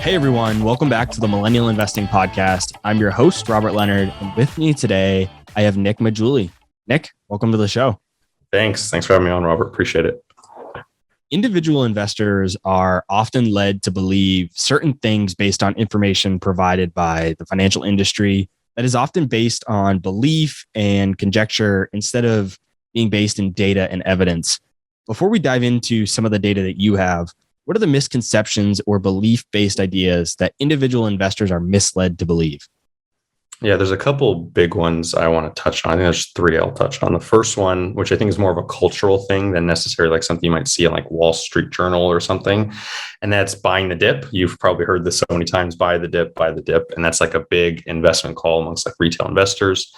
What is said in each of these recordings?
Hey everyone, welcome back to the Millennial Investing Podcast. I'm your host, Robert Leonard, and with me today, I have Nick Maggiulli. Nick, welcome to the show. Thanks for having me on, Robert. Appreciate it. Individual investors are often led to believe certain things based on information provided by the financial industry that is often based on belief and conjecture instead of being based in data and evidence. Before we dive into some of the data that you have, what are the misconceptions or belief-based ideas that individual investors are misled to believe? Yeah, there's a couple big ones I want to touch on. I think there's three I'll touch on. The first one, which I think is more of a cultural thing than necessarily like something you might see in like Wall Street Journal or something. And that's buying the dip. You've probably heard this so many times, buy the dip, buy the dip. And that's like a big investment call amongst like retail investors.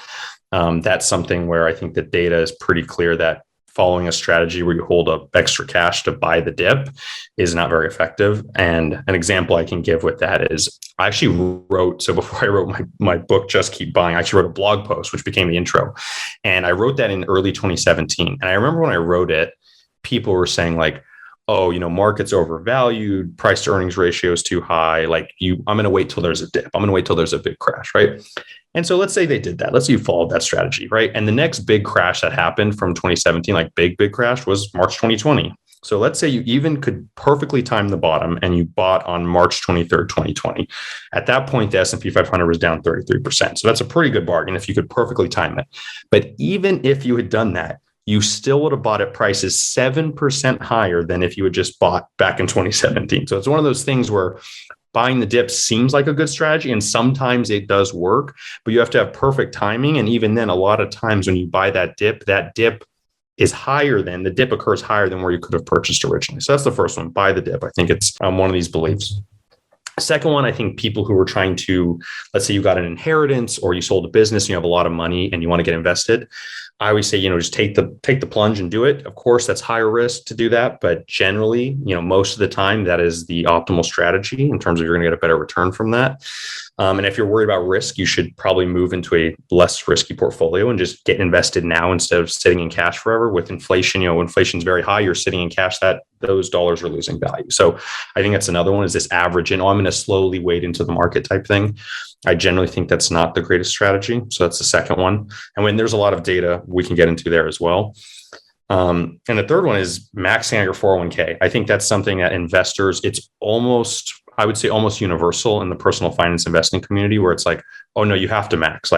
That's something where I think the data is pretty clear that following a strategy where you hold up extra cash to buy the dip is not very effective. And an example I can give with that is I actually wrote, so before I wrote my book, Just Keep Buying, I actually wrote a blog post, which became the intro. And I wrote that in early 2017. And I remember when I wrote it, people were saying like, oh, market's overvalued, price to earnings ratio is too high. Like I'm going to wait till there's a dip. I'm going to wait till there's a big crash, right? And so let's say they did that. Let's say you followed that strategy, right? And the next big crash that happened from 2017, like big crash, was March 2020. So let's say you even could perfectly time the bottom and you bought on March 23rd, 2020. At that point, the S&P 500 was down 33%. So that's a pretty good bargain if you could perfectly time it. But even if you had done that, you still would have bought at prices 7% higher than if you had just bought back in 2017. So it's one of those things where buying the dip seems like a good strategy, and sometimes it does work, but you have to have perfect timing. And even then, a lot of times when you buy that dip is higher than, the dip occurs higher than where you could have purchased originally. So that's the first one, buy the dip. I think it's one of these beliefs. Second one, I think people who are trying to, let's say you got an inheritance or you sold a business and you have a lot of money and you want to get invested. I always say, just take the plunge and do it. Of course, that's higher risk to do that, but generally, most of the time that is the optimal strategy in terms of you're going to get a better return from that. And if you're worried about risk, you should probably move into a less risky portfolio and just get invested now instead of sitting in cash forever. With inflation, when inflation's very high, you're sitting in cash, that those dollars are losing value. So I think that's another one, is this average in, I'm going to slowly wade into the market type thing. I generally think that's not the greatest strategy. So that's the second one. And when there's a lot of data we can get into there as well. And the third one is maxing out your 401k. I think that's something that investors, I would say almost universal in the personal finance investing community, where it's like, oh no, you have to max.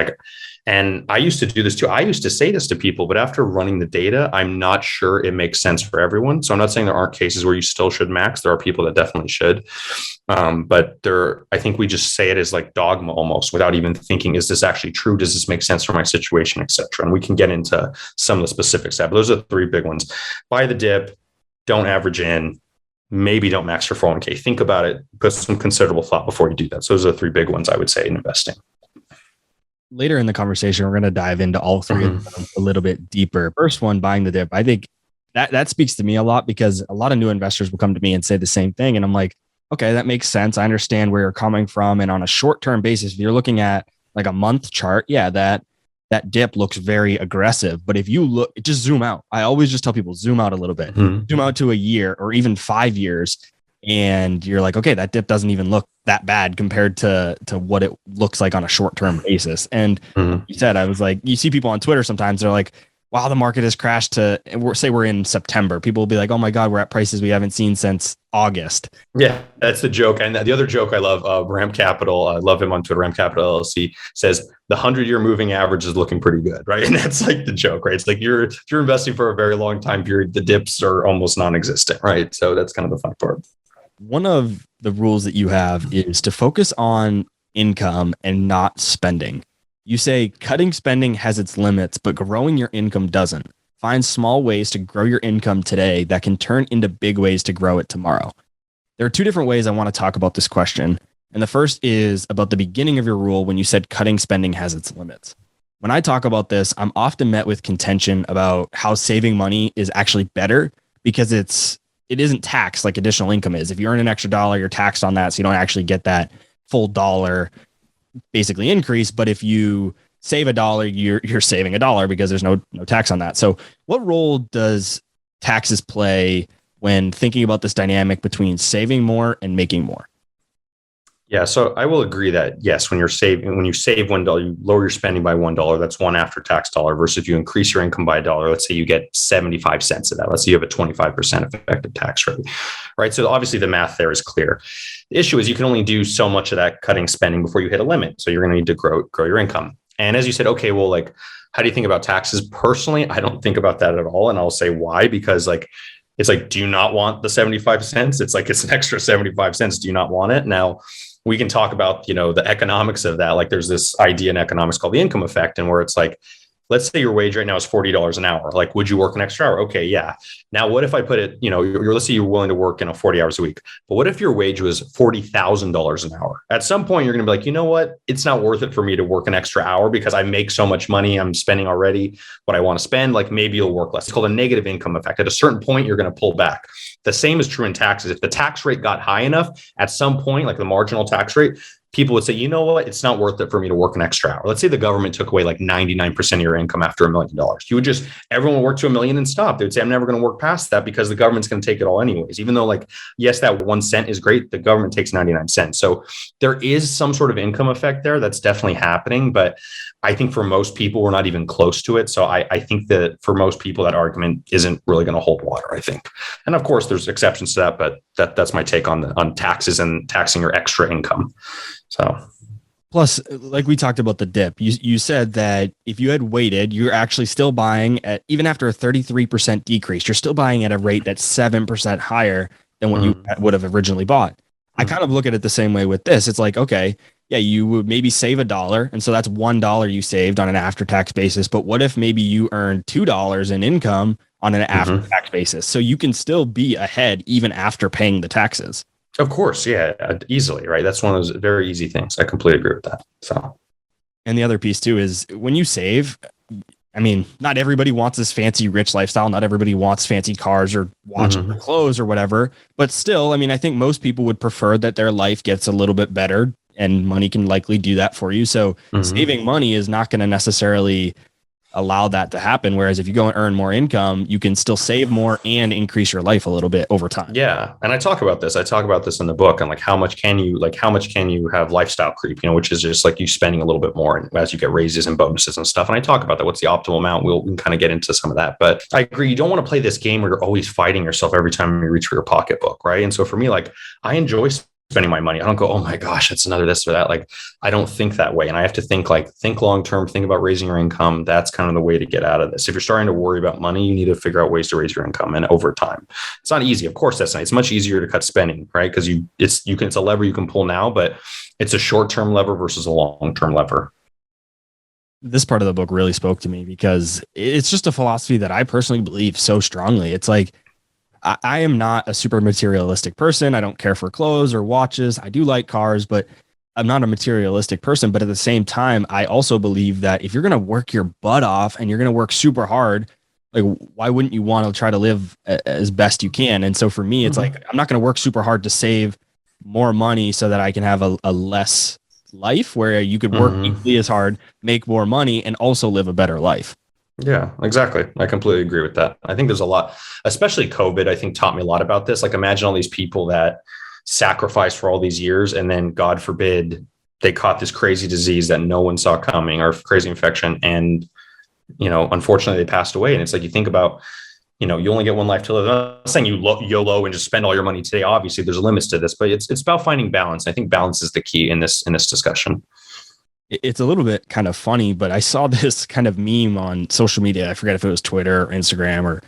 And I used to do this too. I used to say this to people, but after running the data, I'm not sure it makes sense for everyone. So I'm not saying there aren't cases where you still should max. There are people that definitely should. But I think we just say it as like dogma almost without even thinking, is this actually true? Does this make sense for my situation, et cetera? And we can get into some of the specifics of that. But those are the three big ones. Buy the dip, don't average in, maybe don't max your 401k. Think about it, put some considerable thought before you do that. So those are the three big ones I would say in investing. Later in the conversation, we're going to dive into all three of them a little bit deeper. First one, buying the dip. I think that speaks to me a lot, because a lot of new investors will come to me and say the same thing. And I'm like, okay, that makes sense. I understand where you're coming from. And on a short-term basis, if you're looking at like a month chart, yeah, that dip looks very aggressive. But if you just zoom out. I always just tell people, zoom out a little bit, zoom out to a year or even 5 years. And you're like, okay, that dip doesn't even look that bad compared to what it looks like on a short-term basis. And you said, I was like, you see people on Twitter sometimes, they're like, wow, the market has crashed say we're in September. People will be like, oh my God, we're at prices we haven't seen since August. Yeah, that's the joke. And the other joke I love, Ram Capital, I love him on Twitter, Ram Capital LLC, says the 100-year moving average is looking pretty good, right? And that's like the joke, right? It's like if you're investing for a very long time period, the dips are almost non-existent, right? So that's kind of the fun part. One of the rules that you have is to focus on income and not spending. You say cutting spending has its limits, but growing your income doesn't. Find small ways to grow your income today that can turn into big ways to grow it tomorrow. There are two different ways I want to talk about this question. And the first is about the beginning of your rule when you said cutting spending has its limits. When I talk about this, I'm often met with contention about how saving money is actually better because it isn't taxed like additional income is. If you earn an extra dollar, you're taxed on that. So you don't actually get that full dollar basically increase. But if you save a dollar, you're saving a dollar because there's no tax on that. So what role does taxes play when thinking about this dynamic between saving more and making more? Yeah, so I will agree that yes, when you save $1, you lower your spending by $1. That's one after-tax dollar. Versus if you increase your income by $1, let's say you get 75 cents of that. Let's say you have a 25% effective tax rate, right? So obviously the math there is clear. The issue is you can only do so much of that cutting spending before you hit a limit. So you're going to need to grow your income. And as you said, okay, well, like, how do you think about taxes? Personally, I don't think about that at all, and I'll say why. Because like, it's like, do you not want the 75 cents? It's like, it's an extra 75 cents. Do you not want it? Now, we can talk about, the economics of that. Like, there's this idea in economics called the income effect, and where it's like, let's say your wage right now is $40 an hour. Like, would you work an extra hour? Okay, yeah. Now, what if I put it, let's say you're willing to work 40 hours a week, but what if your wage was $40,000 an hour? At some point, you're going to be like, you know what? It's not worth it for me to work an extra hour because I make so much money. I'm spending already what I want to spend. Like, maybe you'll work less. It's called a negative income effect. At a certain point, you're going to pull back. The same is true in taxes. If the tax rate got high enough, at some point, like the marginal tax rate, people would say, you know what? It's not worth it for me to work an extra hour. Let's say the government took away like 99% of your income after $1 million. Everyone would work to $1 million and stop. They would say, I'm never going to work past that because the government's going to take it all anyways. Even though, like, yes, that 1 cent is great, the government takes 99 cents. So there is some sort of income effect there that's definitely happening. But I think for most people, we're not even close to it. So I think that for most people, that argument isn't really going to hold water, I think. And of course, there's exceptions to that, but that's my take on taxes and taxing your extra income. So, plus, like we talked about the dip, you said that if you had waited, you're actually still buying at, even after a 33% decrease, you're still buying at a rate that's 7% higher than what you would have originally bought. I kind of look at it the same way with this. It's like, okay, yeah, you would maybe save $1. And so that's $1 you saved on an after-tax basis. But what if maybe you earned $2 in income on an after-tax basis? So you can still be ahead even after paying the taxes. Of course, yeah, easily, right? That's one of those very easy things. I completely agree with that. So, and the other piece too is when you save, I mean, not everybody wants this fancy rich lifestyle. Not everybody wants fancy cars or watches or clothes or whatever. But still, I mean, I think most people would prefer that their life gets a little bit better, and money can likely do that for you. So saving money is not going to necessarily allow that to happen. Whereas if you go and earn more income, you can still save more and increase your life a little bit over time. Yeah. And I talk about this in the book, and like, how much can you have lifestyle creep, which is just like you spending a little bit more as you get raises and bonuses and stuff. And I talk about that. What's the optimal amount? We can kind of get into some of that, but I agree. You don't want to play this game where you're always fighting yourself every time you reach for your pocketbook. Right. And so for me, like, I enjoy spending my money. I don't go, oh my gosh, it's another this or that. Like, I don't think that way. And I have to think long-term, think about raising your income. That's kind of the way to get out of this. If you're starting to worry about money, you need to figure out ways to raise your income, and over time. It's not easy. Of course, that's not. It's much easier to cut spending, right? Because it's a lever you can pull now, but it's a short-term lever versus a long-term lever. This part of the book really spoke to me because it's just a philosophy that I personally believe so strongly. It's like, I am not a super materialistic person. I don't care for clothes or watches. I do like cars, but I'm not a materialistic person. But at the same time, I also believe that if you're going to work your butt off and you're going to work super hard, like, why wouldn't you want to try to live as best you can? And so for me, it's like, I'm not going to work super hard to save more money so that I can have a less life, where you could work equally as hard, make more money, and also live a better life. Yeah, exactly. I completely agree with that. I think there's a lot, especially COVID, I think taught me a lot about this. Like, imagine all these people that sacrificed for all these years, and then God forbid they caught this crazy disease that no one saw coming, or crazy infection. And, unfortunately they passed away. And it's like, you think about, you only get one life to live. I'm not saying you YOLO and just spend all your money today. Obviously there's limits to this, but it's about finding balance. I think balance is the key in this discussion. It's a little bit kind of funny, but I saw this kind of meme on social media. I forget if it was Twitter or Instagram or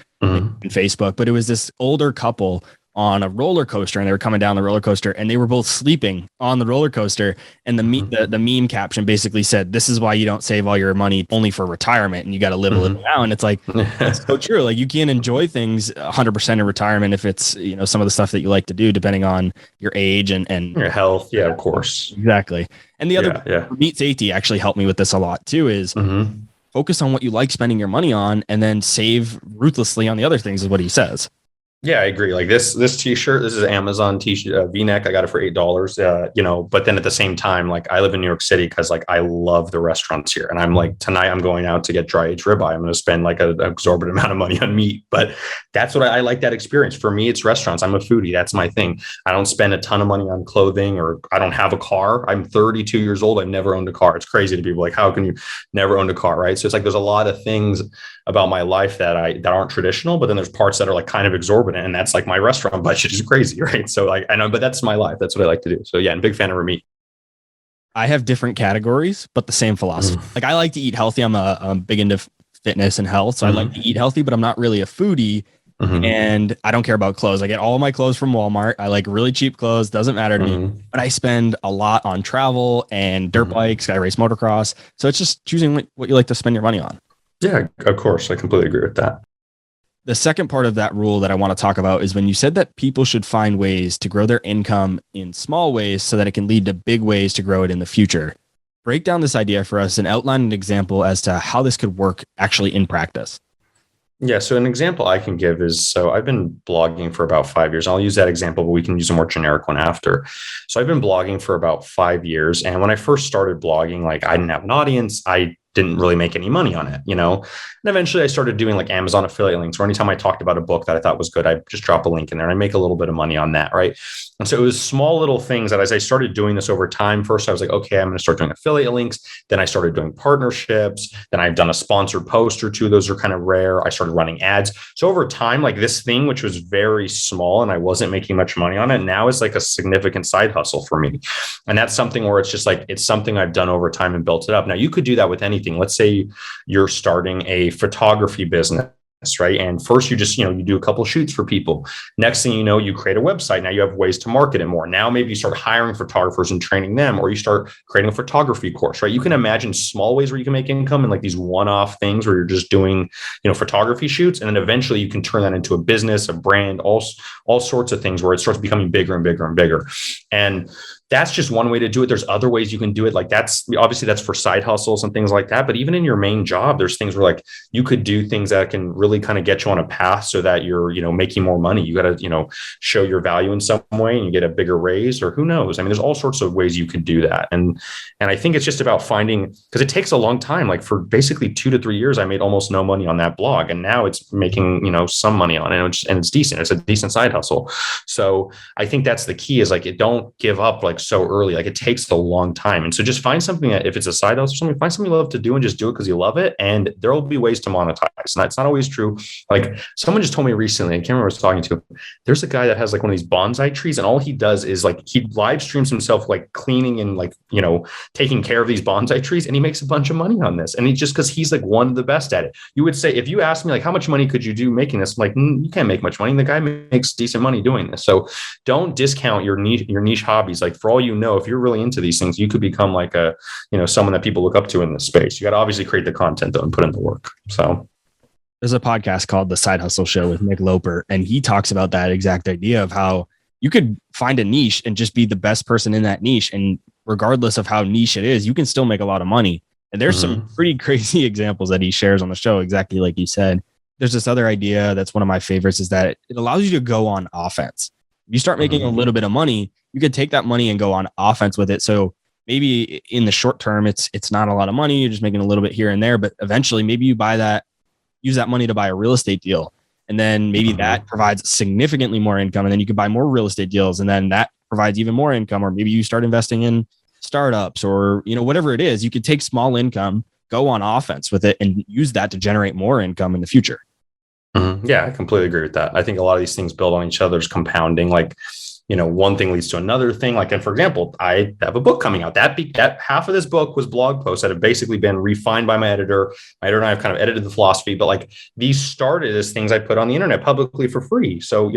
Facebook, but it was this older couple on a roller coaster, and they were coming down the roller coaster, and they were both sleeping on the roller coaster. And the meme caption basically said, "This is why you don't save all your money only for retirement, and you got to live a little now." And it's like, it's so true. Like, you can't enjoy things 100% in retirement if it's, some of the stuff that you like to do, depending on your age and your health. Yeah, of course. Exactly. And the other meat safety actually helped me with this a lot too, is focus on what you like spending your money on, and then save ruthlessly on the other things, is what he says. Yeah, I agree. Like this t-shirt, this is Amazon t-shirt V-neck. I got it for $8. But then at the same time, like I live in New York City because like I love the restaurants here, and I'm like tonight I'm going out to get dry aged ribeye. I'm going to spend like an exorbitant amount of money on meat, but that's what I like that experience. For me, it's restaurants. I'm a foodie. That's my thing. I don't spend a ton of money on clothing, or I don't have a car. I'm 32 years old. I've never owned a car. It's crazy to people like, how can you never own a car, right? So it's like there's a lot of things about my life that aren't traditional, but then there's parts that are like kind of exorbitant, and that's like my restaurant budget is crazy, right? So like I know, but that's my life. That's what I like to do. So yeah, I'm a big fan of meat. I have different categories, but the same philosophy. Mm-hmm. Like I like to eat healthy. I'm big into fitness and health, so I like to eat healthy, but I'm not really a foodie. Mm-hmm. And I don't care about clothes. I get all my clothes from Walmart. I like really cheap clothes. Doesn't matter to me. Mm-hmm. But I spend a lot on travel and dirt Mm-hmm. bikes. I race motocross. So it's just choosing what you like to spend your money on. Yeah, of course. I completely agree with that. The second part of that rule that I want to talk about is when you said that people should find ways to grow their income in small ways so that it can lead to big ways to grow it in the future. Break down this idea for us and outline an example as to how this could work actually in practice. Yeah. So an example I can give is, so I've been blogging for about 5 years. I'll use that example, but we can use a more generic one after. So I've been blogging for about 5 years. And when I first started blogging, like I didn't have an audience. I didn't really make any money on it, And eventually I started doing like Amazon affiliate links, or anytime I talked about a book that I thought was good, I just drop a link in there and I make a little bit of money on that. Right. And so it was small little things that as I started doing this over time, first I was like, okay, I'm going to start doing affiliate links. Then I started doing partnerships. Then I've done a sponsored post or two. Those are kind of rare. I started running ads. So over time, like this thing, which was very small and I wasn't making much money on it, now is like a significant side hustle for me. And that's something where it's just like, it's something I've done over time and built it up. Now you could do that with anything. Let's say you're starting a photography business, right? And first you just, you do a couple shoots for people. Next thing you know, you create a website. Now you have ways to market it more. Now maybe you start hiring photographers and training them, or you start creating a photography course, right? You can imagine small ways where you can make income and like these one-off things where you're just doing, photography shoots. And then eventually you can turn that into a business, a brand, all sorts of things where it starts becoming bigger and bigger and bigger. And that's just one way to do it. There's other ways you can do it. Like that's for side hustles and things like that. But even in your main job, there's things where like you could do things that can really kind of get you on a path so that you're, making more money. You got to, show your value in some way and you get a bigger raise, or who knows? I mean, there's all sorts of ways you could do that. And I think it's just about finding, because it takes a long time. Like for basically 2 to 3 years, I made almost no money on that blog. And now it's making, some money on it. And it's decent. It's a decent side hustle. So I think that's the key, is like, don't give up like so early. Like it takes a long time. And so just find something that, if it's a side hustle or something, find something you love to do and just do it because you love it. And there will be ways to monetize. And that's not always true. Like someone just told me recently, I can't remember who I was talking to. There's a guy that has like one of these bonsai trees, and all he does is like he live streams himself like cleaning and like, taking care of these bonsai trees, and he makes a bunch of money on this. And he just, because he's like one of the best at it. You would say, if you asked me like how much money could you do making this, I'm like, you can't make much money. The guy makes decent money doing this. So don't discount your niche hobbies. Like for all you know, if you're really into these things, you could become like someone that people look up to in this space. You got to obviously create the content though and put in the work. So there's a podcast called The Side Hustle Show with Nick Loper, and he talks about that exact idea of how you could find a niche and just be the best person in that niche. And regardless of how niche it is, you can still make a lot of money. And there's some pretty crazy examples that he shares on the show, exactly like you said. There's this other idea that's one of my favorites, is that it allows you to go on offense. If you start making a little bit of money, you could take that money and go on offense with it. So maybe in the short term, it's not a lot of money. You're just making a little bit here and there, but eventually maybe you use that money to buy a real estate deal. And then maybe that provides significantly more income. And then you can buy more real estate deals. And then that provides even more income. Or maybe you start investing in startups or, whatever it is. You could take small income, go on offense with it, and use that to generate more income in the future. Yeah, I completely agree with that. I think a lot of these things build on each other's compounding. Like, one thing leads to another thing. Like, and for example, I have a book coming out. That half of this book was blog posts that have basically been refined by my editor. My editor and I have kind of edited the philosophy, but like these started as things I put on the internet publicly for free. So,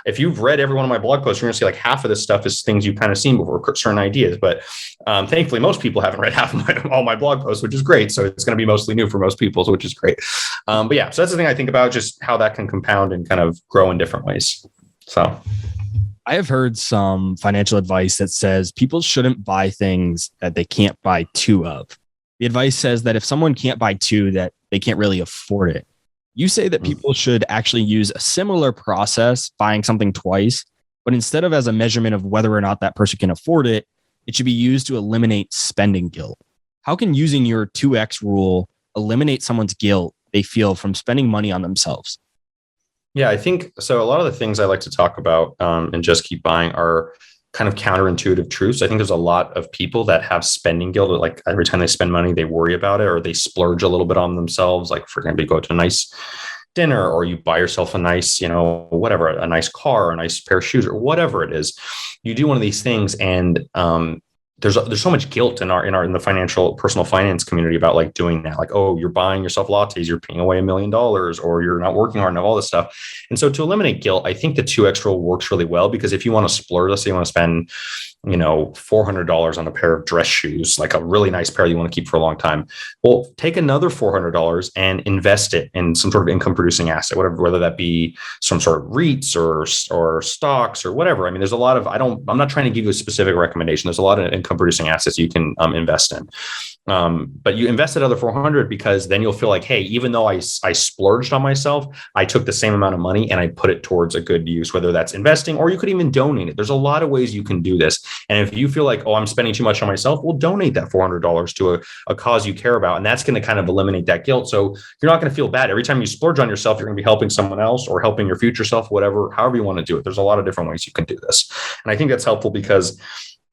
if you've read every one of my blog posts, you're going to see like half of this stuff is things you've kind of seen before, certain ideas. But thankfully, most people haven't read half of all my blog posts, which is great. So it's going to be mostly new for most people, which is great. But yeah, so that's the thing I think about, just how that can compound and kind of grow in different ways. So I have heard some financial advice that says people shouldn't buy things that they can't buy two of. The advice says that if someone can't buy two, that they can't really afford it. You say that people should actually use a similar process, buying something twice, but instead of as a measurement of whether or not that person can afford it, it should be used to eliminate spending guilt. How can using your 2x rule eliminate someone's guilt they feel from spending money on themselves? Yeah, I think so. A lot of the things I like to talk about and just keep buying are kind of counterintuitive truths. I think there's a lot of people that have spending guilt. Like every time they spend money, they worry about it, or they splurge a little bit on themselves. Like for example, you go to a nice dinner, or you buy yourself a nice, whatever, a nice car, or a nice pair of shoes, or whatever it is. You do one of these things, and there's so much guilt in the financial personal finance community about like doing that. Like, oh, you're buying yourself lattes, you're paying away $1 million, or you're not working hard enough, all this stuff. And so to eliminate guilt, I think the 2x rule works really well, because if you want to splurge, let's say you want to spend, $400 on a pair of dress shoes, like a really nice pair you want to keep for a long time. Well, take another $400 and invest it in some sort of income producing asset, whether that be some sort of REITs or stocks or whatever. I mean, there's a lot of, I'm not trying to give you a specific recommendation. There's a lot of income producing assets you can invest in. But you invest another 400, because then you'll feel like, hey, even though I splurged on myself, I took the same amount of money and I put it towards a good use, whether that's investing, or you could even donate it. There's a lot of ways you can do this. And if you feel like, oh, I'm spending too much on myself, well, donate that $400 to a cause you care about. And that's going to kind of eliminate that guilt. So you're not going to feel bad. Every time you splurge on yourself, you're going to be helping someone else or helping your future self, however you want to do it. There's a lot of different ways you can do this. And I think that's helpful because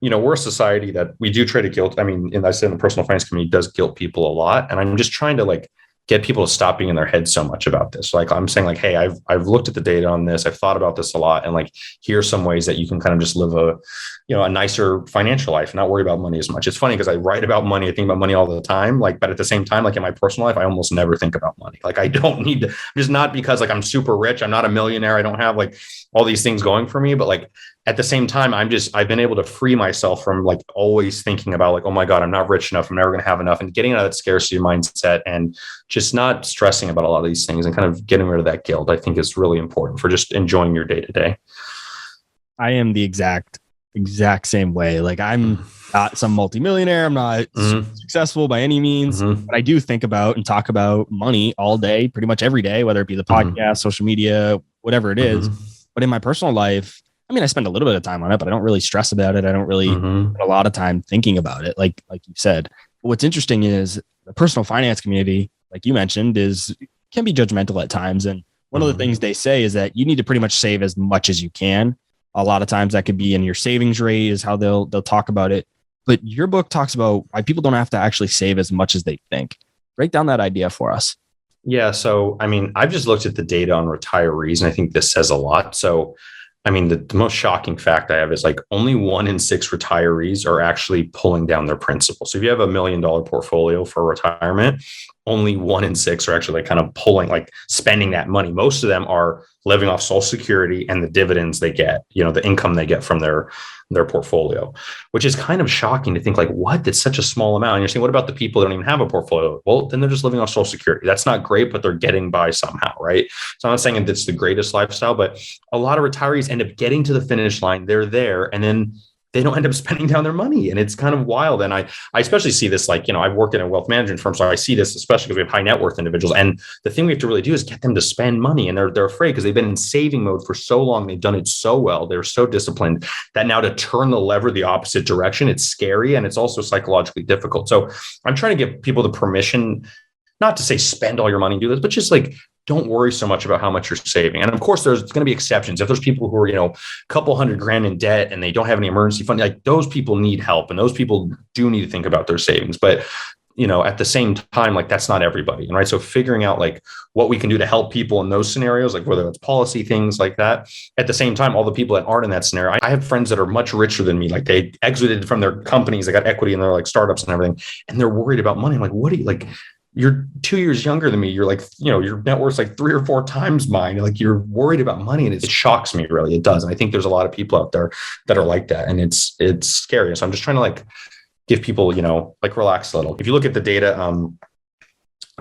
we're a society that we do try to guilt. I mean, and I said in the personal finance community does guilt people a lot. And I'm just trying to like get people to stop being in their head so much about this. Like I'm saying like, hey, I've looked at the data on this. I've thought about this a lot. And like, here's some ways that you can kind of just live a nicer financial life and not worry about money as much. It's funny because I write about money. I think about money all the time. Like, but at the same time, like in my personal life, I almost never think about money. Like I don't need to, just not because like I'm super rich. I'm not a millionaire. I don't have like all these things going for me, but like, at the same time, I've been able to free myself from like always thinking about like, oh my God, I'm not rich enough. I'm never going to have enough, and getting out of that scarcity mindset and just not stressing about a lot of these things and kind of getting rid of that guilt, I think is really important for just enjoying your day to day. I am the exact same way. Like I'm not some multimillionaire. I'm not successful by any means, but I do think about and talk about money all day, pretty much every day, whether it be the podcast, social media, whatever it is. But in my personal life, I mean, I spend a little bit of time on it, but I don't really stress about it. I don't really spend a lot of time thinking about it, like you said. But what's interesting is the personal finance community, like you mentioned, can be judgmental at times. And one of the things they say is that you need to pretty much save as much as you can. A lot of times that could be in your savings rate is how they'll talk about it. But your book talks about why people don't have to actually save as much as they think. Break down that idea for us. Yeah. So, I mean, I've just looked at the data on retirees, and I think this says a lot. So, I mean, the most shocking fact I have is like only 1 in 6 retirees are actually pulling down their principal. So if you have $1 million portfolio for retirement, only 1 in 6 are actually like kind of spending that money. Most of them are living off Social Security and the dividends they get, the income they get from their portfolio, which is kind of shocking to think like, what? That's such a small amount. And you're saying, what about the people that don't even have a portfolio? Well, then they're just living off Social Security. That's not great, but they're getting by somehow, right? So I'm not saying it's the greatest lifestyle, but a lot of retirees end up getting to the finish line. They're there, and then they don't end up spending down their money. And it's kind of wild. And I especially see this, like, I've worked in a wealth management firm. So I see this, especially because we have high net worth individuals. And the thing we have to really do is get them to spend money. And they're afraid because they've been in saving mode for so long. They've done it so well. They're so disciplined that now to turn the lever the opposite direction, it's scary. And it's also psychologically difficult. So I'm trying to give people the permission, not to say spend all your money and do this, but just like, don't worry so much about how much you're saving. And of course, there's going to be exceptions. If there's people who are, a couple $100,000 in debt and they don't have any emergency fund, like those people need help. And those people do need to think about their savings. But, at the same time, like that's not everybody. Right. So figuring out like what we can do to help people in those scenarios, like whether it's policy, things like that. At the same time, all the people that aren't in that scenario, I have friends that are much richer than me. Like they exited from their companies, they got equity in their like startups and everything. And they're worried about money. I'm like, what do you like? You're 2 years younger than me. You're like, your net worth's like 3 or 4 times mine. Like you're worried about money, and it shocks me, really. It does. And I think there's a lot of people out there that are like that, and it's scary. So I'm just trying to like give people, like relax a little. If you look at the data,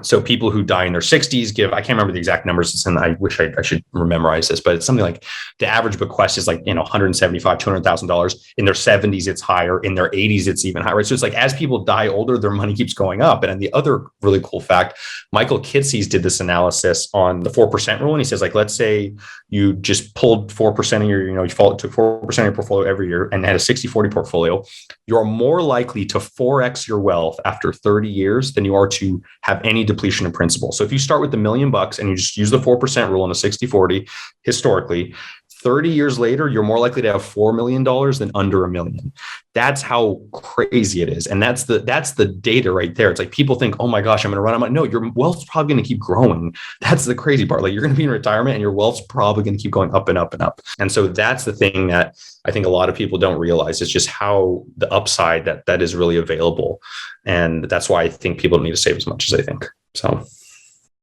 So people who die in their 60s give, I can't remember the exact numbers, and I wish I should memorize this, but it's something like the average bequest is like, $175,000, $200,000. In their 70s, it's higher. In their 80s, it's even higher. So it's like, as people die older, their money keeps going up. And then the other really cool fact, Michael Kitces did this analysis on the 4% rule. And he says, like, let's say you just pulled 4% of your, you took 4% of your portfolio every year and had a 60-40 portfolio. You're more likely to 4x your wealth after 30 years than you are to have any depletion in principal. So if you start with $1 million and you just use the 4% rule in a 60-40, historically, 30 years later, you're more likely to have $4 million than under $1 million. That's how crazy it is. And that's the data right there. It's like people think, oh my gosh, I'm going to run out of money. No, your wealth's probably going to keep growing. That's the crazy part. Like, you're going to be in retirement and your wealth's probably going to keep going up and up and up. And so that's the thing that I think a lot of people don't realize. It's just how the upside that is really available. And that's why I think people don't need to save as much as they think. So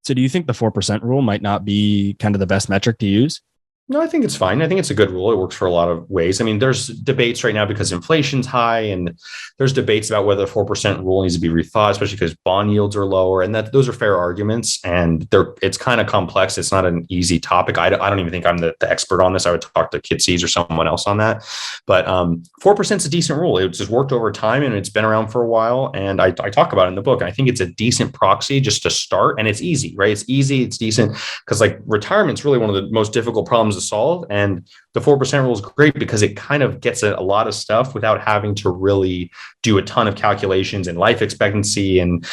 do you think the 4% rule might not be kind of the best metric to use? No, I think it's fine. I think it's a good rule. It works for a lot of ways. I mean, there's debates right now because inflation's high, and there's debates about whether the 4% rule needs to be rethought, especially because bond yields are lower. And those are fair arguments. And it's kind of complex. It's not an easy topic. I don't even think I'm the expert on this. I would talk to Kitces or someone else on that. But 4% is a decent rule. It's just worked over time, and it's been around for a while. And I talk about it in the book. And I think it's a decent proxy just to start. And it's easy, right? It's easy. It's decent because, like, retirement's really one of the most difficult problems to solve. And the 4% rule is great because it kind of gets at a lot of stuff without having to really do a ton of calculations and life expectancy and,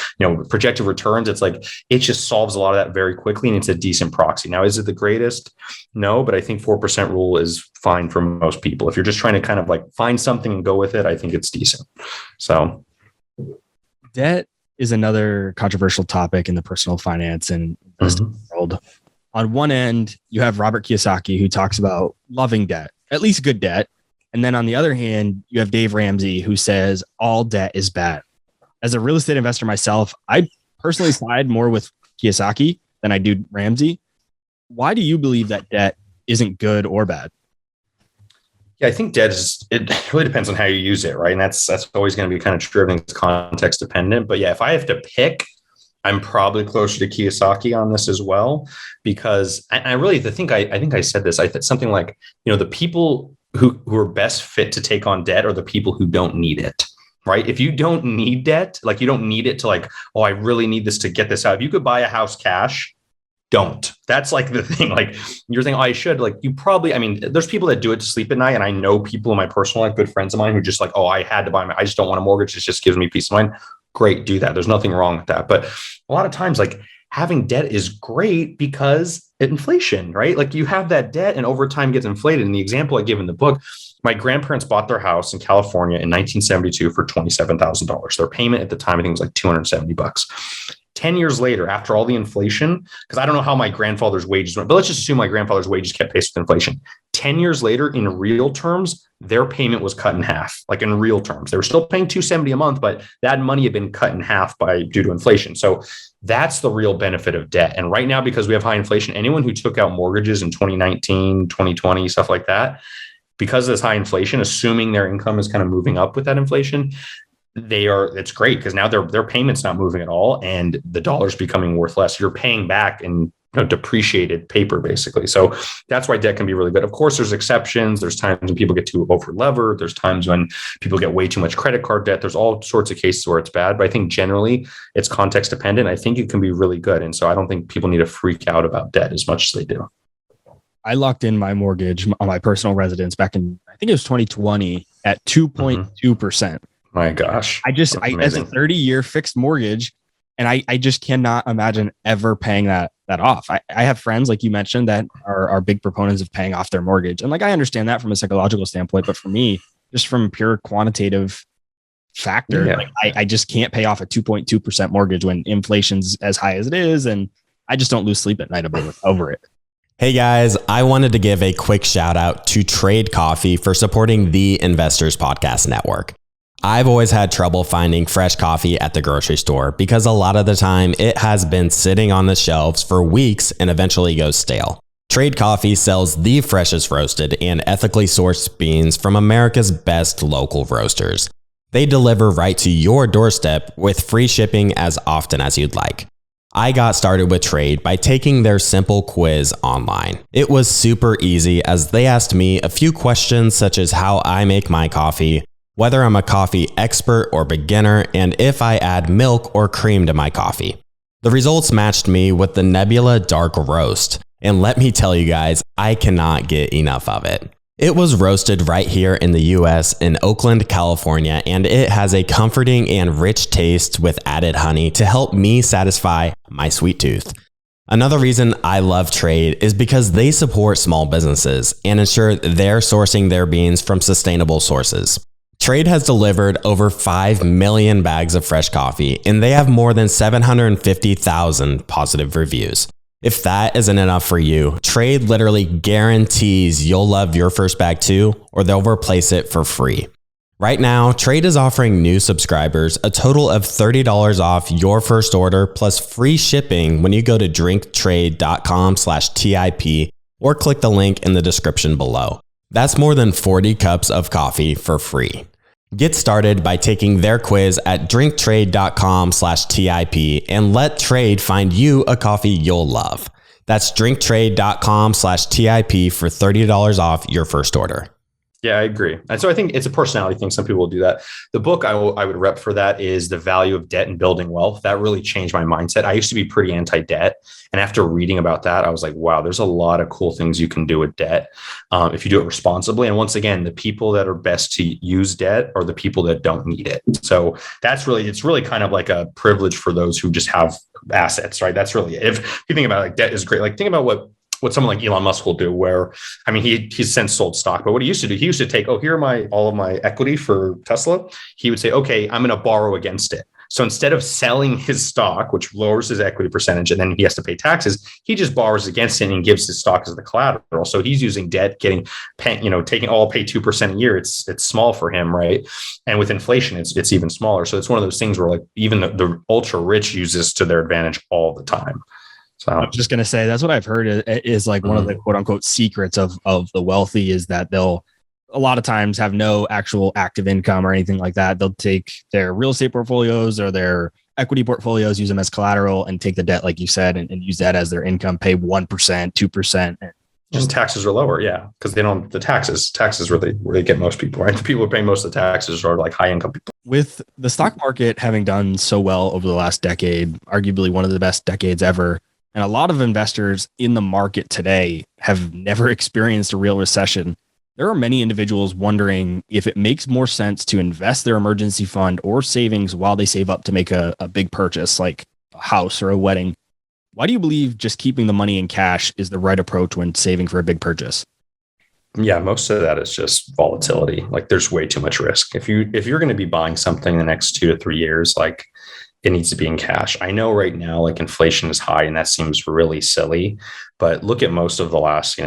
projected returns. It's like, it just solves a lot of that very quickly, and it's a decent proxy. Now, is it the greatest? No, but I think 4% rule is fine for most people. If you're just trying to kind of like find something and go with it, I think it's decent. So debt is another controversial topic in the personal finance and investing world. On one end, you have Robert Kiyosaki, who talks about loving debt, at least good debt. And then on the other hand, you have Dave Ramsey, who says all debt is bad. As a real estate investor myself, I personally side more with Kiyosaki than I do Ramsey. Why do you believe that debt isn't good or bad? Yeah, I think debt it really depends on how you use it, right? And that's always going to be kind of true. Everything's context dependent. But yeah, if I have to pick, I'm probably closer to Kiyosaki on this as well, because I think I said this. I said something like, the people who are best fit to take on debt are the people who don't need it, right? If you don't need debt, like, you don't need it to like, oh, I really need this to get this out. If you could buy a house cash, don't. That's like the thing. Like, you're thinking, oh, I should, like, you probably, there's people that do it to sleep at night. And I know people in my personal life, good friends of mine, who just like, oh, I had to buy I just don't want a mortgage. It just gives me peace of mind. Great, do that. There's nothing wrong with that. But a lot of times, like, having debt is great because inflation, right? Like, you have that debt and over time gets inflated. And the example I give in the book, my grandparents bought their house in California in 1972 for $27,000. Their payment at the time, I think, was like $270. 10 years later, after all the inflation, because I don't know how my grandfather's wages went, but let's just assume my grandfather's wages kept pace with inflation. 10 years later, in real terms, their payment was cut in half, like in real terms. They were still paying $270 a month, but that money had been cut in half due to inflation. So that's the real benefit of debt. And right now, because we have high inflation, anyone who took out mortgages in 2019, 2020, stuff like that, because of this high inflation, assuming their income is kind of moving up with that inflation, it's great because now their payment's not moving at all and the dollar's becoming worth less. You're paying back in depreciated paper, basically. So that's why debt can be really good. Of course, there's exceptions. There's times when people get too over levered. There's times when people get way too much credit card debt. There's all sorts of cases where it's bad, but I think generally it's context dependent. I think it can be really good. And so I don't think people need to freak out about debt as much as they do. I locked in my mortgage on my personal residence back in, I think it was 2020 at 2.2%. My gosh. I as a 30-year fixed mortgage, and I just cannot imagine ever paying that off. I have friends, like you mentioned, that are big proponents of paying off their mortgage. And like, I understand that from a psychological standpoint, but for me, just from a pure quantitative factor, like, I just can't pay off a 2.2% mortgage when inflation's as high as it is. And I just don't lose sleep at night over it. Hey guys, I wanted to give a quick shout out to Trade Coffee for supporting the Investors Podcast Network. I've always had trouble finding fresh coffee at the grocery store because a lot of the time it has been sitting on the shelves for weeks and eventually goes stale. Trade Coffee sells the freshest roasted and ethically sourced beans from America's best local roasters. They deliver right to your doorstep with free shipping as often as you'd like. I got started with Trade by taking their simple quiz online. It was super easy as they asked me a few questions such as how I make my coffee, whether I'm a coffee expert or beginner, and if I add milk or cream to my coffee. The results matched me with the Nebula Dark Roast, and let me tell you guys, I cannot get enough of it. It was roasted right here in the US in Oakland, California, and it has a comforting and rich taste with added honey to help me satisfy my sweet tooth. Another reason I love Trade is because they support small businesses and ensure they're sourcing their beans from sustainable sources. Trade has delivered over 5 million bags of fresh coffee, and they have more than 750,000 positive reviews. If that isn't enough for you, Trade literally guarantees you'll love your first bag too, or they'll replace it for free. Right now, Trade is offering new subscribers a total of $30 off your first order plus free shipping when you go to drinktrade.com/TIP or click the link in the description below. That's more than 40 cups of coffee for free. Get started by taking their quiz at drinktrade.com/TIP and let Trade find you a coffee you'll love. That's drinktrade.com/TIP for $30 off your first order. Yeah, I agree. And so I think it's a personality thing. Some people will do that. The book I would rep for that is The Value of Debt and Building Wealth. That really changed my mindset. I used to be pretty anti-debt. And after reading about that, I was like, wow, there's a lot of cool things you can do with debt if you do it responsibly. And once again, the people that are best to use debt are the people that don't need it. So it's really kind of like a privilege for those who just have assets, right? That's really it. If you think about it, like debt is great. Like think about what someone like Elon Musk will do, where, I mean, he's since sold stock, but what he used to do, he used to take, here are all of my equity for Tesla. He would say, okay, I'm going to borrow against it. So instead of selling his stock, which lowers his equity percentage, and then he has to pay taxes, he just borrows against it and gives his stock as the collateral. So he's using debt, pay 2% a year. It's small for him, right? And with inflation, it's even smaller. So it's one of those things where like even the ultra rich use this to their advantage all the time. So I was just going to say, that's what I've heard is like one of the quote unquote secrets of the wealthy is that they'll a lot of times have no actual active income or anything like that. They'll take their real estate portfolios or their equity portfolios, use them as collateral and take the debt, like you said, and use that as their income, pay 1%, 2%. And taxes are lower. Yeah. Because they don't, the taxes where they get most people, right? The people who pay most of the taxes are like high income people. With the stock market having done so well over the last decade, arguably one of the best decades ever, and a lot of investors in the market today have never experienced a real recession. There are many individuals wondering if it makes more sense to invest their emergency fund or savings while they save up to make a big purchase like a house or a wedding. Why do you believe just keeping the money in cash is the right approach when saving for a big purchase? Yeah, most of that is just volatility. Like there's way too much risk. If you're going to be buying something in the next 2 to 3 years, like it needs to be in cash. I know right now, like inflation is high and that seems really silly, but look at most of the last,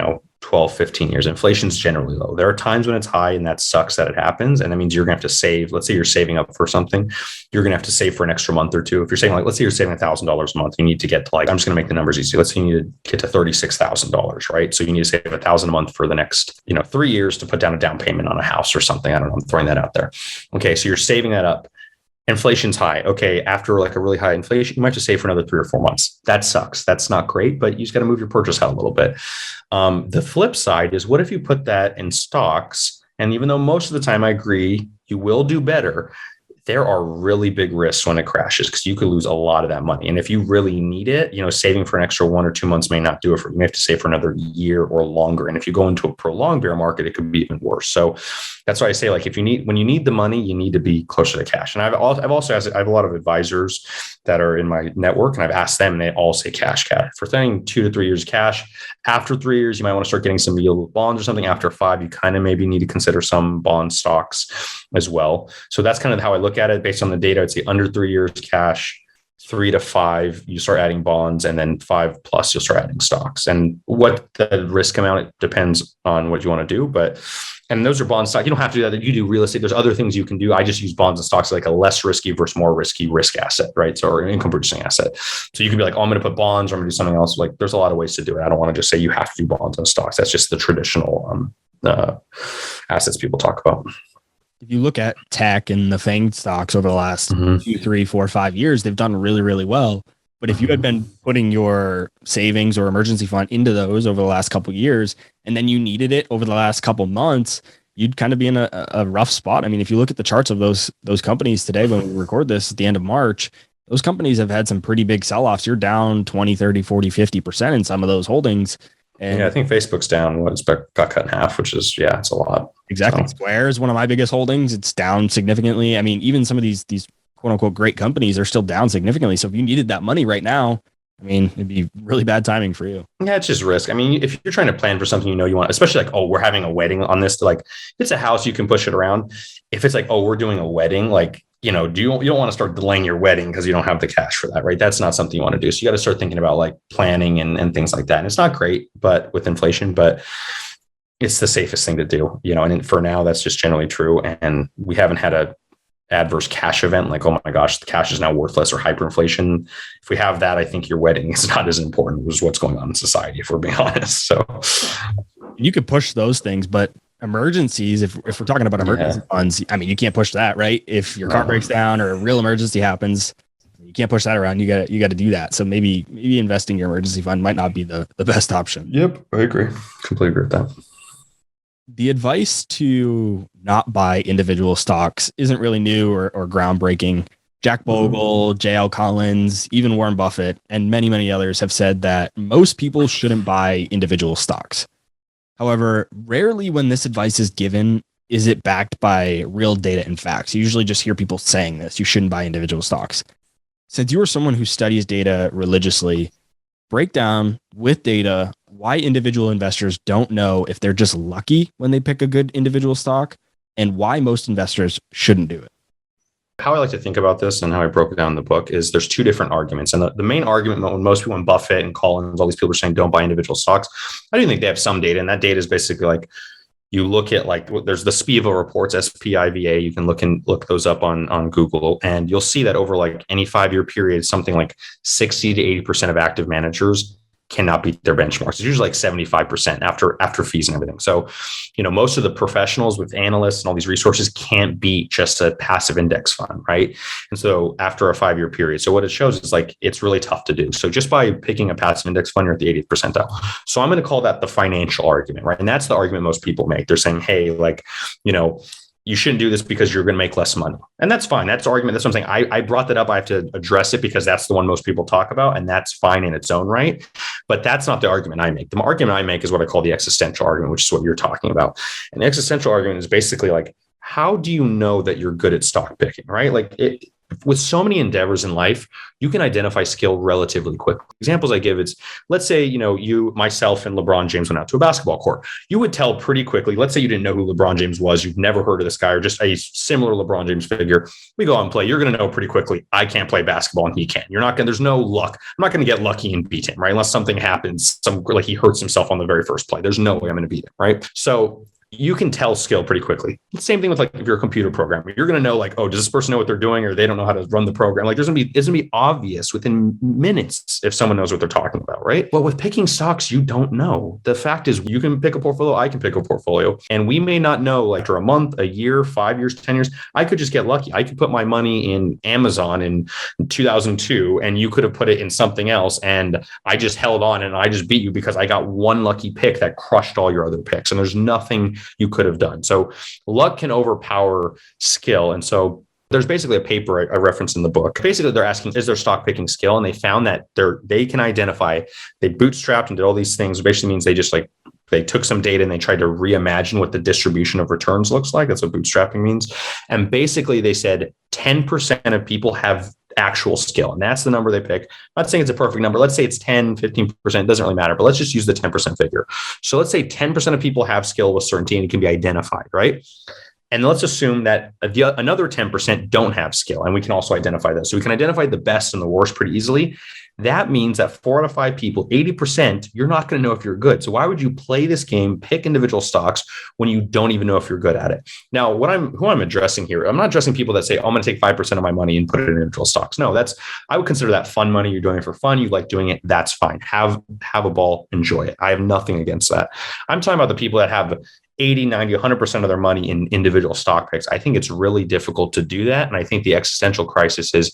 12, 15 years, inflation's generally low. There are times when it's high and that sucks that it happens. And that means you're going to have to save. Let's say you're saving up for something. You're going to have to save for an extra month or two. If you're saving let's say you're saving $1,000 a month, you need to get to I'm just going to make the numbers easy. Let's say you need to get to $36,000, right? So you need to save $1,000 a month for the next, 3 years to put down a down payment on a house or something. I don't know. I'm throwing that out there. Okay. So you're saving that up. Inflation's high. Okay. After like a really high inflation, you might have to save for another 3 or 4 months. That sucks. That's not great, but you just got to move your purchase out a little bit. The flip side is what if you put that in stocks? And even though most of the time I agree, you will do better, there are really big risks when it crashes because you could lose a lot of that money. And if you really need it, saving for an extra 1 or 2 months may not do it for you. You may have to save for another year or longer. And if you go into a prolonged bear market, it could be even worse. So that's why I say, when you need the money, you need to be closer to cash. And I have a lot of advisors that are in my network, and I've asked them, and they all say cash. For thing 2 to 3 years cash. After 3 years, you might want to start getting some yield bonds or something. After 5, you kind of maybe need to consider some bond stocks as well. So that's kind of how I look at it based on the data. I'd say under 3 years cash, 3 to 5, you start adding bonds, and then 5+, you'll start adding stocks. And what the risk amount, it depends on what you want to do. And those are bond stock. You don't have to do that. You do real estate. There's other things you can do. I just use bonds and stocks like a less risky versus more risky risk asset, right? So, or an income producing asset. So you can be like, I'm going to put bonds, or I'm going to do something else. Like there's a lot of ways to do it. I don't want to just say you have to do bonds and stocks. That's just the traditional assets people talk about. If you look at tech and the FANG stocks over the last 2, 3, 4, 5 years, they've done really, really well. But if you had been putting your savings or emergency fund into those over the last couple of years, and then you needed it over the last couple of months, you'd kind of be in a rough spot. I mean, if you look at the charts of those companies today, when we record this at the end of March, those companies have had some pretty big sell-offs. You're down 20, 30, 40, 50% in some of those holdings. And yeah, I think Facebook's down. It's got cut in half, which is, it's a lot. Exactly. So. Square is one of my biggest holdings. It's down significantly. I mean, even some of these quote unquote great companies are still down significantly. So if you needed that money right now, I mean, it'd be really bad timing for you. Yeah, it's just risk. I mean, if you're trying to plan for something you want, especially like, oh, we're having a wedding on this, like it's a house, you can push it around. If it's like, oh, we're doing a wedding, like, you don't want to start delaying your wedding because you don't have the cash for that, right? That's not something you want to do. So you got to start thinking about like planning and things like that. And it's not great, but with inflation, but it's the safest thing to do, and for now, that's just generally true. And we haven't had a adverse cash event like, oh my gosh, the cash is now worthless or hyperinflation. If we have that, I think your wedding is not as important as what's going on in society, if we're being honest. So you could push those things, but emergencies, if we're talking about emergency funds, I mean, you can't push that, right? If your car breaks down or a real emergency happens, you can't push that around. You got to do that. So maybe investing your emergency fund might not be the best option. Yep, I agree. Completely agree with that. The advice to not buy individual stocks isn't really new or groundbreaking. Jack Bogle, J.L. Collins, even Warren Buffett, and many, many others have said that most people shouldn't buy individual stocks. However, rarely when this advice is given is it backed by real data and facts. You usually just hear people saying this, you shouldn't buy individual stocks. Since you are someone who studies data religiously, break down with data why individual investors don't know if they're just lucky when they pick a good individual stock and why most investors shouldn't do it. How I like to think about this and how I broke it down in the book is there's two different arguments. And the main argument when most people, when Buffett and Collins, all these people are saying don't buy individual stocks, I do think they have some data. And that data is basically like, you look at like, there's the SPIVA reports, SPIVA, you can look those up on Google, and you'll see that over like any 5-year period, something like 60 to 80% of active managers cannot beat their benchmarks. It's usually like 75% after fees and everything. So, most of the professionals with analysts and all these resources can't beat just a passive index fund, right? And so after a 5-year period, so what it shows is like, it's really tough to do. So just by picking a passive index fund, you're at the 80th percentile. So I'm going to call that the financial argument, right? And that's the argument most people make. They're saying, hey, like, you shouldn't do this because you're going to make less money. And that's fine. That's the argument. That's what I'm saying. I brought that up. I have to address it because that's the one most people talk about, and that's fine in its own right. But that's not the argument I make. The argument I make is what I call the existential argument, which is what you're talking about. And the existential argument is basically like, how do you know that you're good at stock picking, right? Like with so many endeavors in life, you can identify skill relatively quickly. Examples I give is, let's say, you, myself, and LeBron James went out to a basketball court. You would tell pretty quickly, let's say you didn't know who LeBron James was, you've never heard of this guy or just a similar LeBron James figure. We go out and play. You're going to know pretty quickly, I can't play basketball and he can. There's no luck. I'm not going to get lucky and beat him, right? Unless something happens, like he hurts himself on the very first play. There's no way I'm going to beat him, right? So you can tell skill pretty quickly. The same thing with like, if you're a computer programmer, you're going to know like, oh, does this person know what they're doing, or they don't know how to run the program? Like it's going to be obvious within minutes if someone knows what they're talking about, right? But with picking stocks, you don't know. The fact is you can pick a portfolio, I can pick a portfolio, and we may not know like after a month, a year, 5 years, 10 years, I could just get lucky. I could put my money in Amazon in 2002 and you could have put it in something else. And I just held on and I just beat you because I got one lucky pick that crushed all your other picks. And there's nothing you could have done. So luck can overpower skill. And so there's basically a paper I referenced in the book. Basically, they're asking, is there stock picking skill? And they found that they can identify, they bootstrapped and did all these things. Basically means they took some data and they tried to reimagine what the distribution of returns looks like. That's what bootstrapping means. And basically they said 10% of people have actual skill. And that's the number they pick. I'm not saying it's a perfect number. Let's say it's 10, 15%. It doesn't really matter, but let's just use the 10% figure. So let's say 10% of people have skill with certainty and it can be identified, right? And let's assume that another 10% don't have skill, and we can also identify that. So we can identify the best and the worst pretty easily. That means that 4 out of 5 people, 80%, you're not going to know if you're good. So why would you play this game, pick individual stocks when you don't even know if you're good at it? Now, who I'm addressing here, I'm not addressing people that say, oh, I'm going to take 5% of my money and put it in individual stocks. No, I would consider that fun money. You're doing it for fun. You like doing it. That's fine. Have a ball, enjoy it. I have nothing against that. I'm talking about the people that have 80, 90, 100% of their money in individual stock picks. I think it's really difficult to do that. And I think the existential crisis is,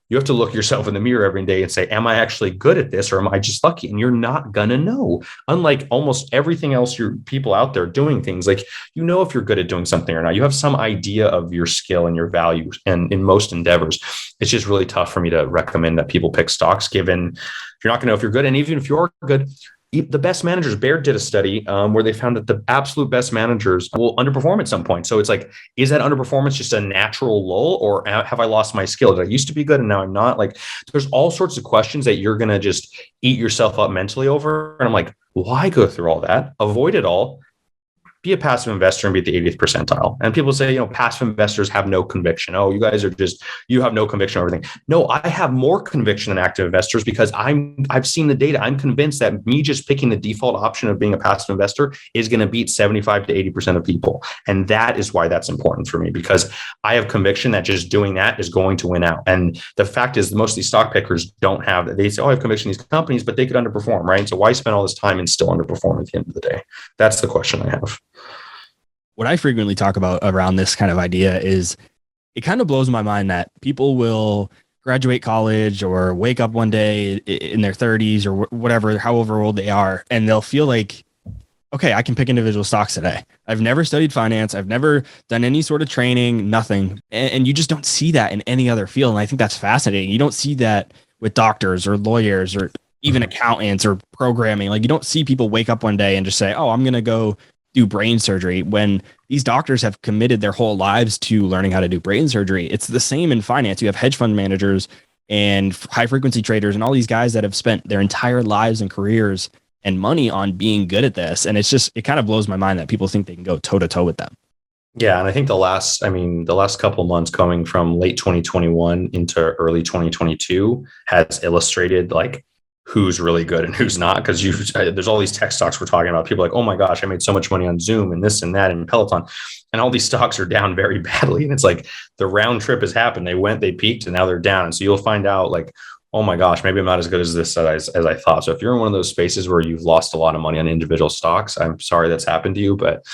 You have to look yourself in the mirror every day and say, am I actually good at this, or am I just lucky? And you're not going to know. Unlike almost everything else, your people out there doing things, like, if you're good at doing something or not. You have some idea of your skill and your value. And in most endeavors, it's just really tough for me to recommend that people pick stocks, given you're not going to know if you're good. And even if you're good, the best managers, Baird did a study where they found that the absolute best managers will underperform at some point. So it's like, is that underperformance just a natural lull, or have I lost my skill? Did I used to be good and now I'm not? Like, there's all sorts of questions that you're going to just eat yourself up mentally over. And I'm like, why go through all that? Avoid it all. Be a passive investor and be at the 80th percentile. And people say, passive investors have no conviction. Oh, you have no conviction over everything. No, I have more conviction than active investors, because I've seen the data. I'm convinced that me just picking the default option of being a passive investor is going to beat 75 to 80% of people. And that is why that's important for me, because I have conviction that just doing that is going to win out. And the fact is, most of these stock pickers don't have that. They say, I have conviction in these companies, but they could underperform, right? So why spend all this time and still underperform at the end of the day? That's the question I have. What I frequently talk about around this kind of idea is, it kind of blows my mind that people will graduate college or wake up one day in their 30s or whatever, however old they are, and they'll feel like, okay, I can pick individual stocks today. I've never studied finance. I've never done any sort of training, nothing. And you just don't see that in any other field. And I think that's fascinating. You don't see that with doctors or lawyers or even accountants or programming. Like, you don't see people wake up one day and just say, oh, I'm going to go do brain surgery, when these doctors have committed their whole lives to learning how to do brain surgery. It's the same in finance. You have hedge fund managers and high frequency traders and all these guys that have spent their entire lives and careers and money on being good at this. And it kind of blows my mind that people think they can go toe to toe with them. Yeah. And I think the last couple of months coming from late 2021 into early 2022 has illustrated like who's really good and who's not. Because there's all these tech stocks we're talking about. People are like, oh my gosh, I made so much money on Zoom and this and that and Peloton. And all these stocks are down very badly. And it's like the round trip has happened. They peaked and now they're down. And so you'll find out like, oh my gosh, maybe I'm not as good as this as I thought. So if you're in one of those spaces where you've lost a lot of money on individual stocks, I'm sorry that's happened to you, but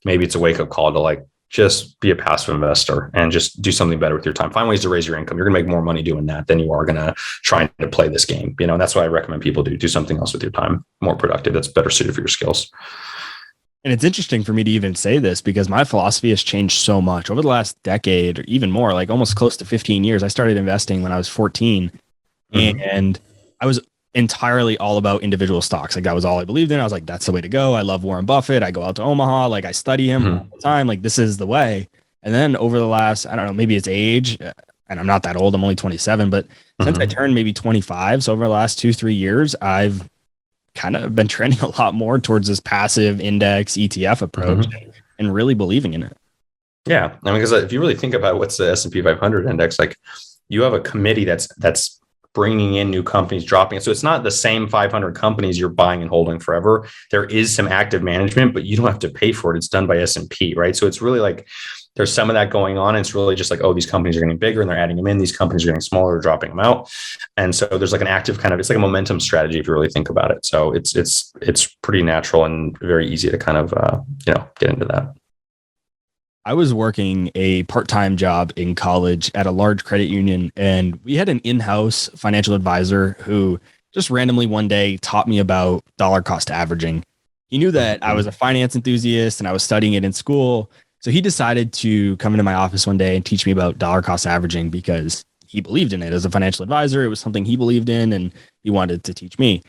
maybe it's a wake up call to like, just be a passive investor and just do something better with your time. Find ways to raise your income. You're going to make more money doing that than you are going to trying to play this game. And that's why I recommend people do something else with your time, more productive, that's better suited for your skills. And it's interesting for me to even say this because my philosophy has changed so much over the last decade or even more, like almost close to 15 years. I started investing when I was 14 and I was entirely all about individual stocks. Like that was all I believed in. I was like, that's the way to go. I love Warren Buffett. I go out to Omaha. Like I study him all the time. Like this is the way. And then over the last, I don't know, maybe it's age, and I'm not that old. I'm only 27, but since I turned maybe 25, so over the last 2-3 years, I've kind of been trending a lot more towards this passive index ETF approach and really believing in it. Yeah. I mean, because if you really think about what's the S&P 500 index, like you have a committee that's bringing in new companies, dropping it. So it's not the same 500 companies you're buying and holding forever. There is some active management, but you don't have to pay for it. It's done by S&P, right? So it's really like there's some of that going on. It's really just like, oh, these companies are getting bigger and they're adding them in. These companies are getting smaller, or dropping them out. And so there's like an active kind of, it's like a momentum strategy if you really think about it. So it's pretty natural and very easy to kind of, get into that. I was working a part-time job in college at a large credit union, and we had an in-house financial advisor who just randomly one day taught me about dollar cost averaging. He knew that I was a finance enthusiast and I was studying it in school. So he decided to come into my office one day and teach me about dollar cost averaging because he believed in it as a financial advisor. It was something he believed in and he wanted to teach me.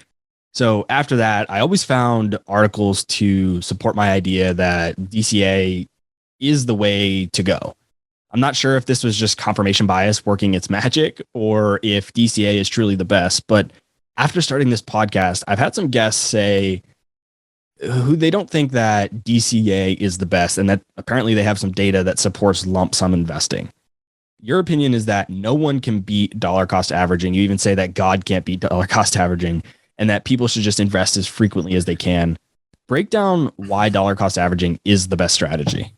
So after that, I always found articles to support my idea that DCA is the way to go. I'm not sure if this was just confirmation bias working its magic or if DCA is truly the best. But after starting this podcast, I've had some guests say who they don't think that DCA is the best and that apparently they have some data that supports lump sum investing. Your opinion is that no one can beat dollar cost averaging. You even say that God can't beat dollar cost averaging and that people should just invest as frequently as they can. Break down why dollar cost averaging is the best strategy.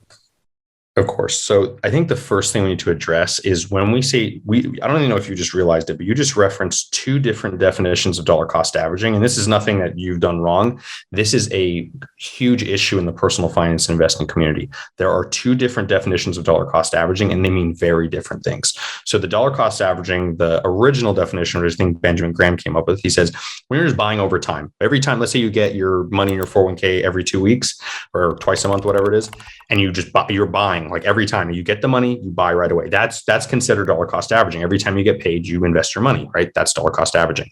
Of course. So I think the first thing we need to address is when we say I don't even know if you just realized it, but you just referenced two different definitions of dollar cost averaging. And this is nothing that you've done wrong. This is a huge issue in the personal finance and investing community. There are two different definitions of dollar cost averaging, and they mean very different things. So the dollar cost averaging, the original definition, which I think Benjamin Graham came up with, he says, when you're just buying over time, every time, let's say you get your money in your 401k every 2 weeks or twice a month, whatever it is, and you're buying like every time you get the money, you buy right away. That's considered dollar cost averaging. Every time you get paid, you invest your money, right? That's dollar cost averaging.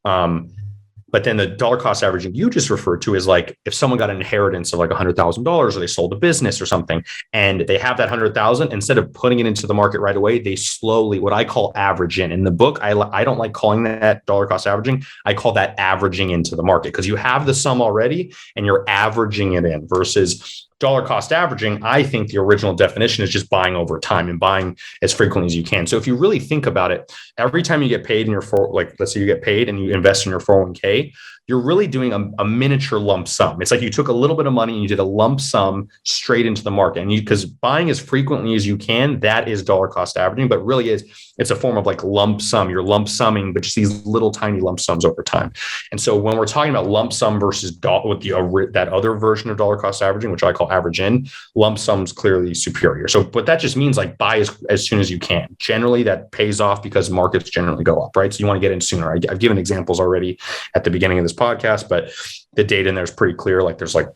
But then the dollar cost averaging you just referred to is like if someone got an inheritance of like $100,000 or they sold a business or something and they have that 100,000, instead of putting it into the market right away, they slowly, what I call average in the book. I don't like calling that dollar cost averaging. I call that averaging into the market because you have the sum already and you're averaging it in versus dollar cost averaging. I think the original definition is just buying over time and buying as frequently as you can. So if you really think about it, every time you get paid in your let's say you get paid and you invest in your 401k, you're really doing a miniature lump sum. It's like you took a little bit of money and you did a lump sum straight into the market. And because buying as frequently as you can, that is dollar cost averaging, but really it's a form of like lump sum. You're lump summing, but just these little tiny lump sums over time. And so when we're talking about lump sum versus that other version of dollar cost averaging, which I call average in, lump sum's clearly superior. So, but that just means like buy as soon as you can. Generally that pays off because markets generally go up, right? So you want to get in sooner. I've given examples already at the beginning of this podcast, but the data in there is pretty clear. Like there's like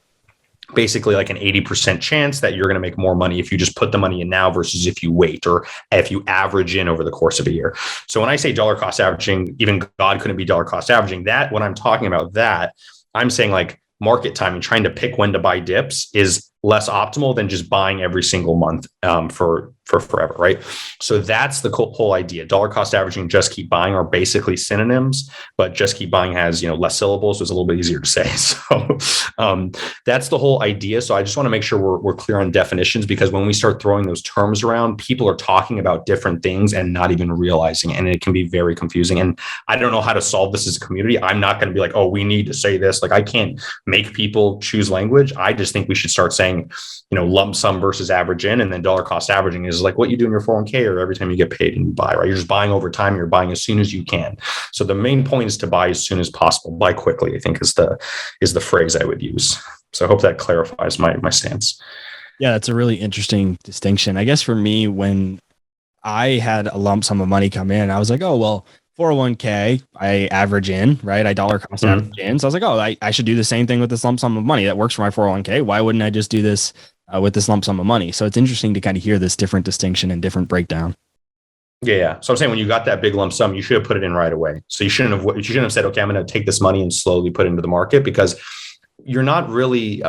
basically like an 80% chance that you're going to make more money if you just put the money in now versus if you wait or if you average in over the course of a year. So when I say dollar cost averaging, even God couldn't be dollar cost averaging. That when I'm talking about that, I'm saying like market timing, trying to pick when to buy dips is less optimal than just buying every single month for forever, right? So that's the whole idea. Dollar cost averaging, just keep buying are basically synonyms, but just keep buying has less syllables, so it's a little bit easier to say. So that's the whole idea. So I just want to make sure we're clear on definitions, because when we start throwing those terms around, people are talking about different things and not even realizing it, and it can be very confusing. And I don't know how to solve this as a community. I'm not going to be like, oh, we need to say this. Like I can't make people choose language. I just think we should start saying, lump sum versus average in, and then dollar cost averaging is like what you do in your 401k or every time you get paid and you buy, right? You're just buying over time. You're buying as soon as you can. So the main point is to buy as soon as possible. Buy quickly, I think is the phrase I would use. So I hope that clarifies my stance. Yeah, that's a really interesting distinction. I guess for me, when I had a lump sum of money come in, I was like, oh, well, 401k, I average in, right? I dollar cost average in. So I was like, oh, I should do the same thing with this lump sum of money that works for my 401k. Why wouldn't I just do this with this lump sum of money? So it's interesting to kind of hear this different distinction and different breakdown. Yeah. So I'm saying when you got that big lump sum, you should have put it in right away. So you shouldn't have said, okay, I'm going to take this money and slowly put it into the market, because you're not really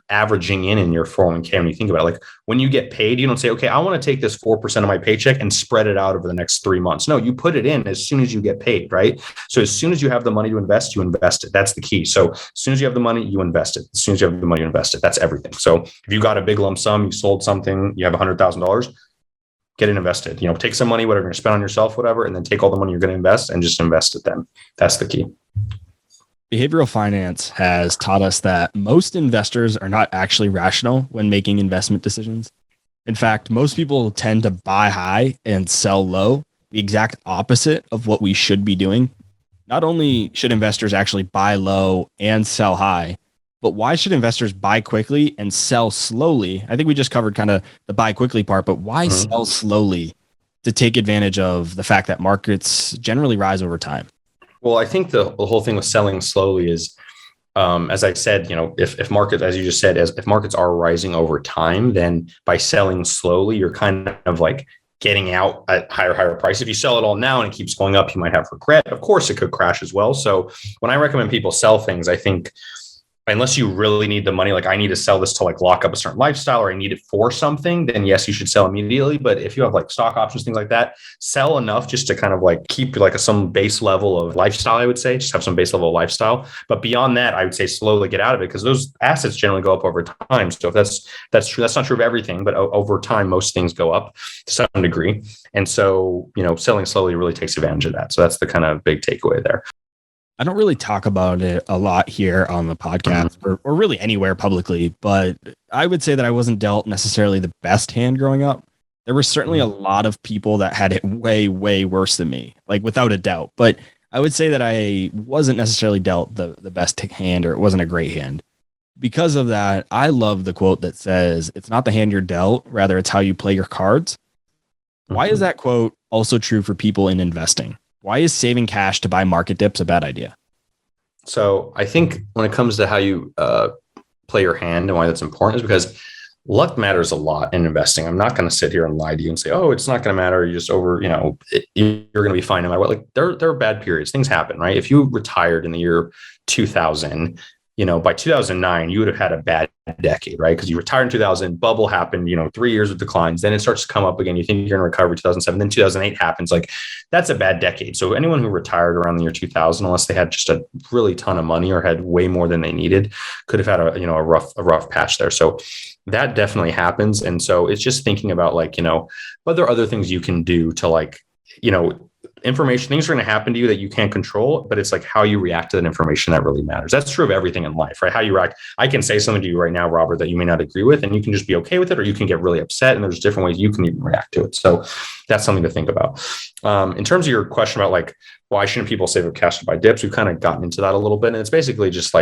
averaging in your 401k when you think about it. Like when you get paid, you don't say, okay, I want to take this 4% of my paycheck and spread it out over the next 3 months. No, you put it in as soon as you get paid, right? So as soon as you have the money to invest, you invest it. That's the key. So as soon as you have the money, you invest it. As soon as you have the money, you invest it. That's everything. So if you got a big lump sum, you sold something, you have $100,000, get it invested. Take some money, whatever you're going to spend on yourself, whatever, and then take all the money you're going to invest and just invest it then. That's the key. Behavioral finance has taught us that most investors are not actually rational when making investment decisions. In fact, most people tend to buy high and sell low, the exact opposite of what we should be doing. Not only should investors actually buy low and sell high, but why should investors buy quickly and sell slowly? I think we just covered kind of the buy quickly part, but why sell slowly to take advantage of the fact that markets generally rise over time? Well, I think the whole thing with selling slowly is, as I said, if markets, as you just said, if markets are rising over time, then by selling slowly, you're kind of like getting out at higher price. If you sell it all now and it keeps going up, you might have regret. Of course, it could crash as well. So when I recommend people sell things, I think unless you really need the money, like I need to sell this to like lock up a certain lifestyle or I need it for something, then yes, you should sell immediately. But if you have like stock options, things like that, sell enough just to kind of like keep like some base level of lifestyle, I would say, just have some base level of lifestyle. But beyond that, I would say slowly get out of it, because those assets generally go up over time. So if that's true, that's not true of everything, but over time, most things go up to some degree. And so, selling slowly really takes advantage of that. So that's the kind of big takeaway there. I don't really talk about it a lot here on the podcast or really anywhere publicly, but I would say that I wasn't dealt necessarily the best hand growing up. There were certainly a lot of people that had it way, way worse than me, like without a doubt. But I would say that I wasn't necessarily dealt the best hand, or it wasn't a great hand. Because of that, I love the quote that says, "It's not the hand you're dealt, rather it's how you play your cards." Why is that quote also true for people in investing? Why is saving cash to buy market dips a bad idea? So I think when it comes to how you play your hand and why that's important is because luck matters a lot in investing. I'm not going to sit here and lie to you and say, oh, it's not going to matter. You just you're going to be fine no matter what. Like there are bad periods. Things happen, right? If you retired in the year 2000, by 2009, you would have had a bad decade, right? Because you retired in 2000, bubble happened, 3 years of declines. Then it starts to come up again. You think you're going to recover 2007, then 2008 happens. Like that's a bad decade. So anyone who retired around the year 2000, unless they had just a really ton of money or had way more than they needed, could have had a rough patch there. So that definitely happens. And so it's just thinking about but there are other things you can do to information, things are going to happen to you that you can't control, but it's like how you react to that information that really matters. That's true of everything in life, right? How you react. I can say something to you right now, Robert, that you may not agree with, and you can just be okay with it, or you can get really upset. And there's different ways you can even react to it. So that's something to think about. In terms of your question about why shouldn't people save up cash to buy dips? We've kind of gotten into that a little bit. And it's basically just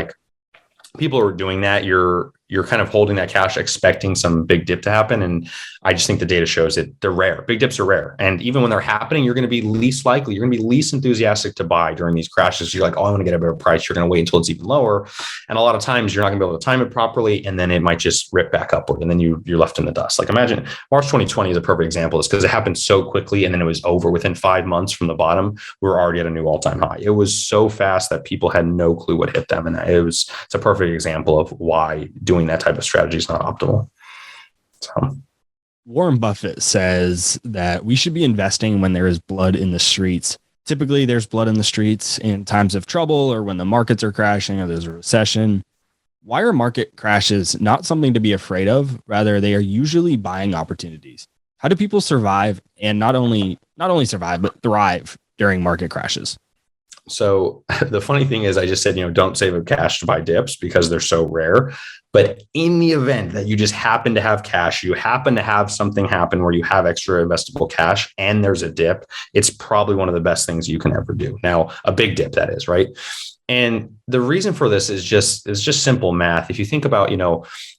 people are doing that. You're kind of holding that cash, expecting some big dip to happen. And I just think the data shows that they're rare. Big dips are rare. And even when they're happening, you're going to be least likely, you're going to be least enthusiastic to buy during these crashes. You're like, oh, I want to get a better price. You're going to wait until it's even lower. And a lot of times you're not going to be able to time it properly. And then it might just rip back upward. And then you're left in the dust. Like imagine March 2020 is a perfect example of this because it happened so quickly. And then it was over within 5 months from the bottom. We were already at a new all-time high. It was so fast that people had no clue what hit them. And it's a perfect example of why doing that type of strategy is not optimal. So Warren Buffett says that we should be investing when there is blood in the streets. Typically, there's blood in the streets in times of trouble or when the markets are crashing or there's a recession. Why are market crashes not something to be afraid of? Rather, they are usually buying opportunities. How do people survive and not only survive, but thrive during market crashes? So the funny thing is I just said, don't save up cash to buy dips because they're so rare. But in the event that you just happen to have cash, you happen to have something happen where you have extra investable cash and there's a dip, it's probably one of the best things you can ever do. Now, a big dip, that is, right? And the reason for this is just simple math. If you think about,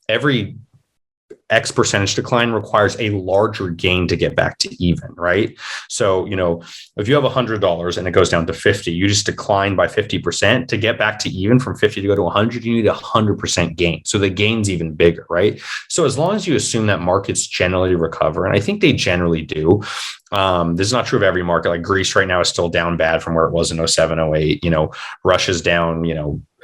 every X percentage decline requires a larger gain to get back to even, right? So, if you have $100 and it goes down to 50, you just decline by 50% to get back to even. From 50 to go to 100, you need 100% gain. So the gain's even bigger, right? So as long as you assume that markets generally recover, and I think they generally do, this is not true of every market. Like Greece right now is still down bad from where it was in 07, 08. Russia's down,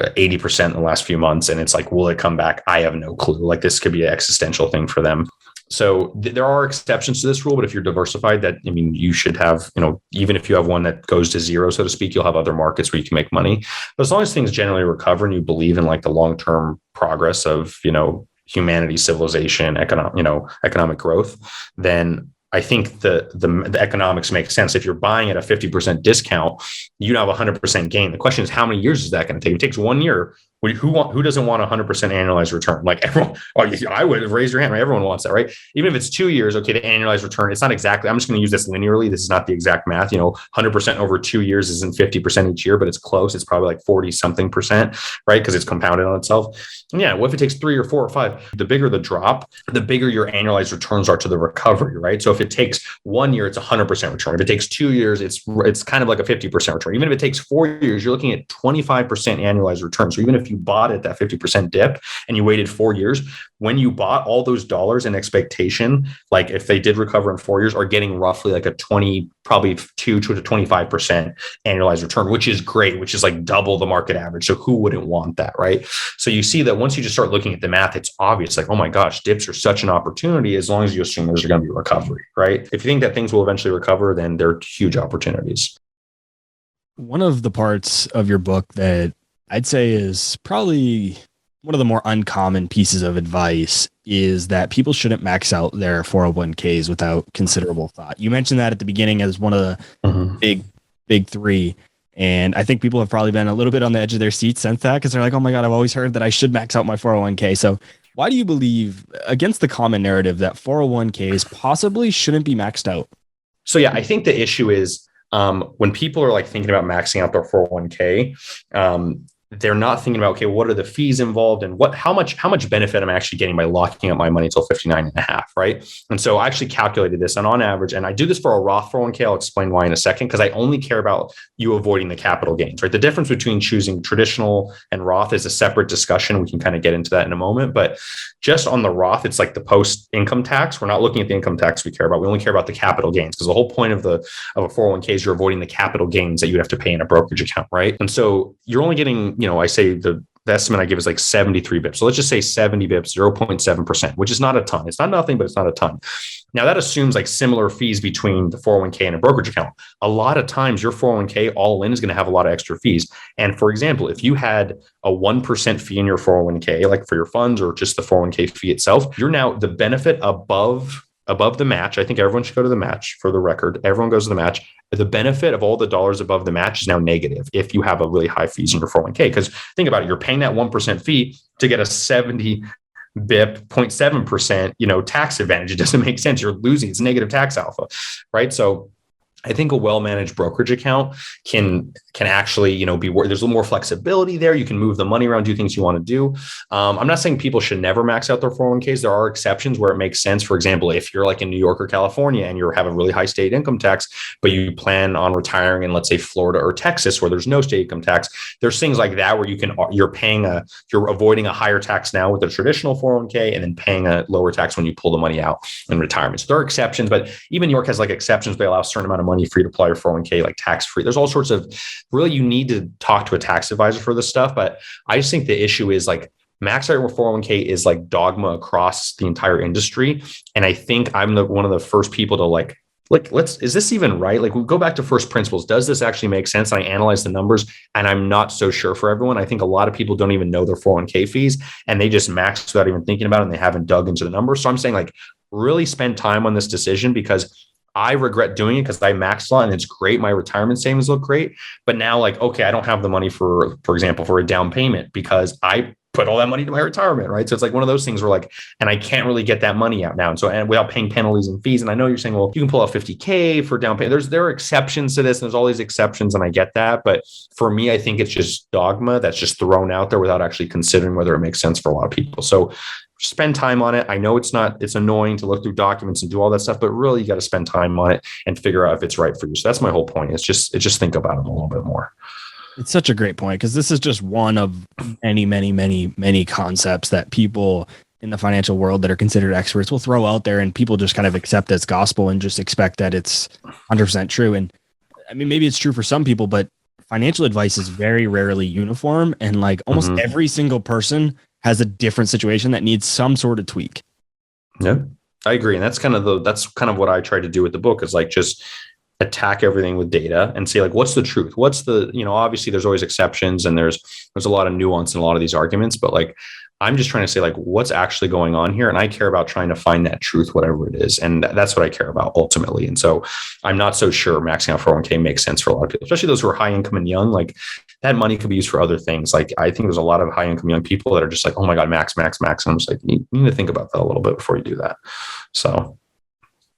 80% in the last few months. And it's like, will it come back? I have no clue. Like this could be an existential thing for them. So there are exceptions to this rule, but if you're diversified, you should have, even if you have one that goes to zero, so to speak, you'll have other markets where you can make money. But as long as things generally recover and you believe in the long-term progress of, humanity, civilization, economic growth, then I think the economics make sense. If you're buying at a 50% discount, you have 100% gain. The question is, how many years is that going to take? If it takes 1 year. Who doesn't want 100% annualized return? Like everyone, I would have raised your hand, right? Everyone wants that, right? Even if it's 2 years, okay, the annualized return, it's not exactly, I'm just going to use this linearly. This is not the exact math. 100% over 2 years isn't 50% each year, but it's close. It's probably like 40 something percent, right? Because it's compounded on itself. And yeah, what if it takes 3 or 4 or 5? The bigger the drop, the bigger your annualized returns are to the recovery, right? So if it takes 1 year, it's 100% return. If it takes 2 years, it's kind of like a 50% return. Even if it takes 4 years, you're looking at 25% annualized return. So even if you bought at that 50% dip and you waited 4 years, when you bought, all those dollars in expectation, like if they did recover in 4 years, are getting roughly like a 20, probably 2 to 25% annualized return, which is great, which is like double the market average. So who wouldn't want that, right? So you see that once you just start looking at the math, it's obvious, like, oh my gosh, dips are such an opportunity as long as you assume there's going to be recovery, right? If you think that things will eventually recover, then they're huge opportunities. One of the parts of your book that I'd say is probably one of the more uncommon pieces of advice is that people shouldn't max out their 401ks without considerable thought. You mentioned that at the beginning as one of the big three. And I think people have probably been a little bit on the edge of their seats since that, because they're like, oh my God, I've always heard that I should max out my 401k. So why do you believe, against the common narrative, that 401ks possibly shouldn't be maxed out? So yeah, I think the issue is when people are like thinking about maxing out their 401k, they're not thinking about, okay, what are the fees involved and how much benefit I'm actually getting by locking up my money until 59 and a half, right? And so I actually calculated this, and on average, and I do this for a Roth 401k, I'll explain why in a second, because I only care about you avoiding the capital gains, right? The difference between choosing traditional and Roth is a separate discussion. We can kind of get into that in a moment, but just on the Roth, it's like the post income tax. We're not looking at the income tax we care about. We only care about the capital gains, because the whole point of a 401k is you're avoiding the capital gains that you have to pay in a brokerage account, right? And so you're only getting, I say the estimate I give is like 73 bips. So let's just say 70 bips, 0.7%, which is not a ton. It's not nothing, but it's not a ton. Now that assumes like similar fees between the 401k and a brokerage account. A lot of times your 401k all in is going to have a lot of extra fees. And for example, if you had a 1% fee in your 401k, like for your funds or just the 401k fee itself, you're now the benefit above the match. I think everyone should go to the match, for the record. Everyone goes to the match. The benefit of all the dollars above the match is now negative if you have a really high fees in your 401k. Because think about it, you're paying that 1% fee to get a 70 BIP 0.7%, tax advantage. It doesn't make sense. You're losing. It's negative tax alpha, right? So I think a well-managed brokerage account can actually, be where there's a little more flexibility there. You can move the money around, do things you want to do. I'm not saying people should never max out their 401ks. There are exceptions where it makes sense. For example, if you're like in New York or California and you have a really high state income tax, but you plan on retiring in, let's say, Florida or Texas, where there's no state income tax, there's things like that where you're avoiding a higher tax now with a traditional 401k and then paying a lower tax when you pull the money out in retirement. So there are exceptions, but even New York has like exceptions. They allow a certain amount of money for you to apply your 401k, like tax free. There's all sorts of, really, you need to talk to a tax advisor for this stuff. But I just think the issue is like max out your 401k is like dogma across the entire industry. And I think I'm one of the first people to like, is this even right? Like we go back to first principles. Does this actually make sense? And I analyze the numbers and I'm not so sure for everyone. I think a lot of people don't even know their 401k fees and they just max without even thinking about it and they haven't dug into the numbers. So I'm saying like really spend time on this decision, because I regret doing it because I maxed a lot and it's great. My retirement savings look great. But now like, okay, I don't have the money for example, for a down payment because I put all that money to my retirement, right? So it's like one of those things where like, and I can't really get that money out now. And without paying penalties and fees. And I know you're saying, well, you can pull out 50K for down payment. There are exceptions to this. And there's all these exceptions and I get that. But for me, I think it's just dogma that's just thrown out there without actually considering whether it makes sense for a lot of people. So spend time on it. I know it's annoying to look through documents and do all that stuff, but really you got to spend time on it and figure out if it's right for you. So that's my whole point. It's just think about it a little bit more. It's such a great point, because this is just one of many, many, many, many concepts that people in the financial world that are considered experts will throw out there and people just kind of accept as gospel and just expect that it's 100% true. And I mean, maybe it's true for some people, but financial advice is very rarely uniform. And like almost every single person has a different situation that needs some sort of tweak. Yeah, I agree. And that's kind of what I try to do with the book, is like just attack everything with data and say like, what's the truth? What's the, obviously there's always exceptions and there's a lot of nuance in a lot of these arguments, but like, I'm just trying to say like, what's actually going on here? And I care about trying to find that truth, whatever it is. And that's what I care about ultimately. And so I'm not so sure maxing out 401k makes sense for a lot of people, especially those who are high income and young. Like that money could be used for other things. Like I think there's a lot of high income young people that are just like, oh my God, max. And I'm just like, you need to think about that a little bit before you do that. So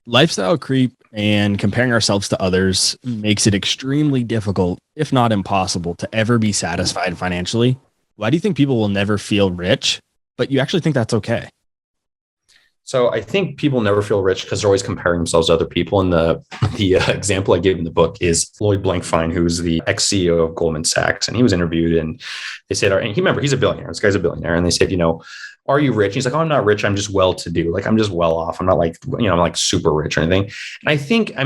lifestyle creep and comparing ourselves to others makes it extremely difficult, if not impossible, to ever be satisfied financially. Why do you think people will never feel rich, but you actually think that's okay? So I think people never feel rich because they're always comparing themselves to other people. And the example I gave in the book is Lloyd Blankfein, who's the ex-CEO of Goldman Sachs. And he was interviewed and they said, and he's a billionaire. This guy's a billionaire. And they said, are you rich? He's like, oh, I'm not rich. I'm just well-to-do. Like, I'm just well off. I'm not like, I'm like super rich or anything. And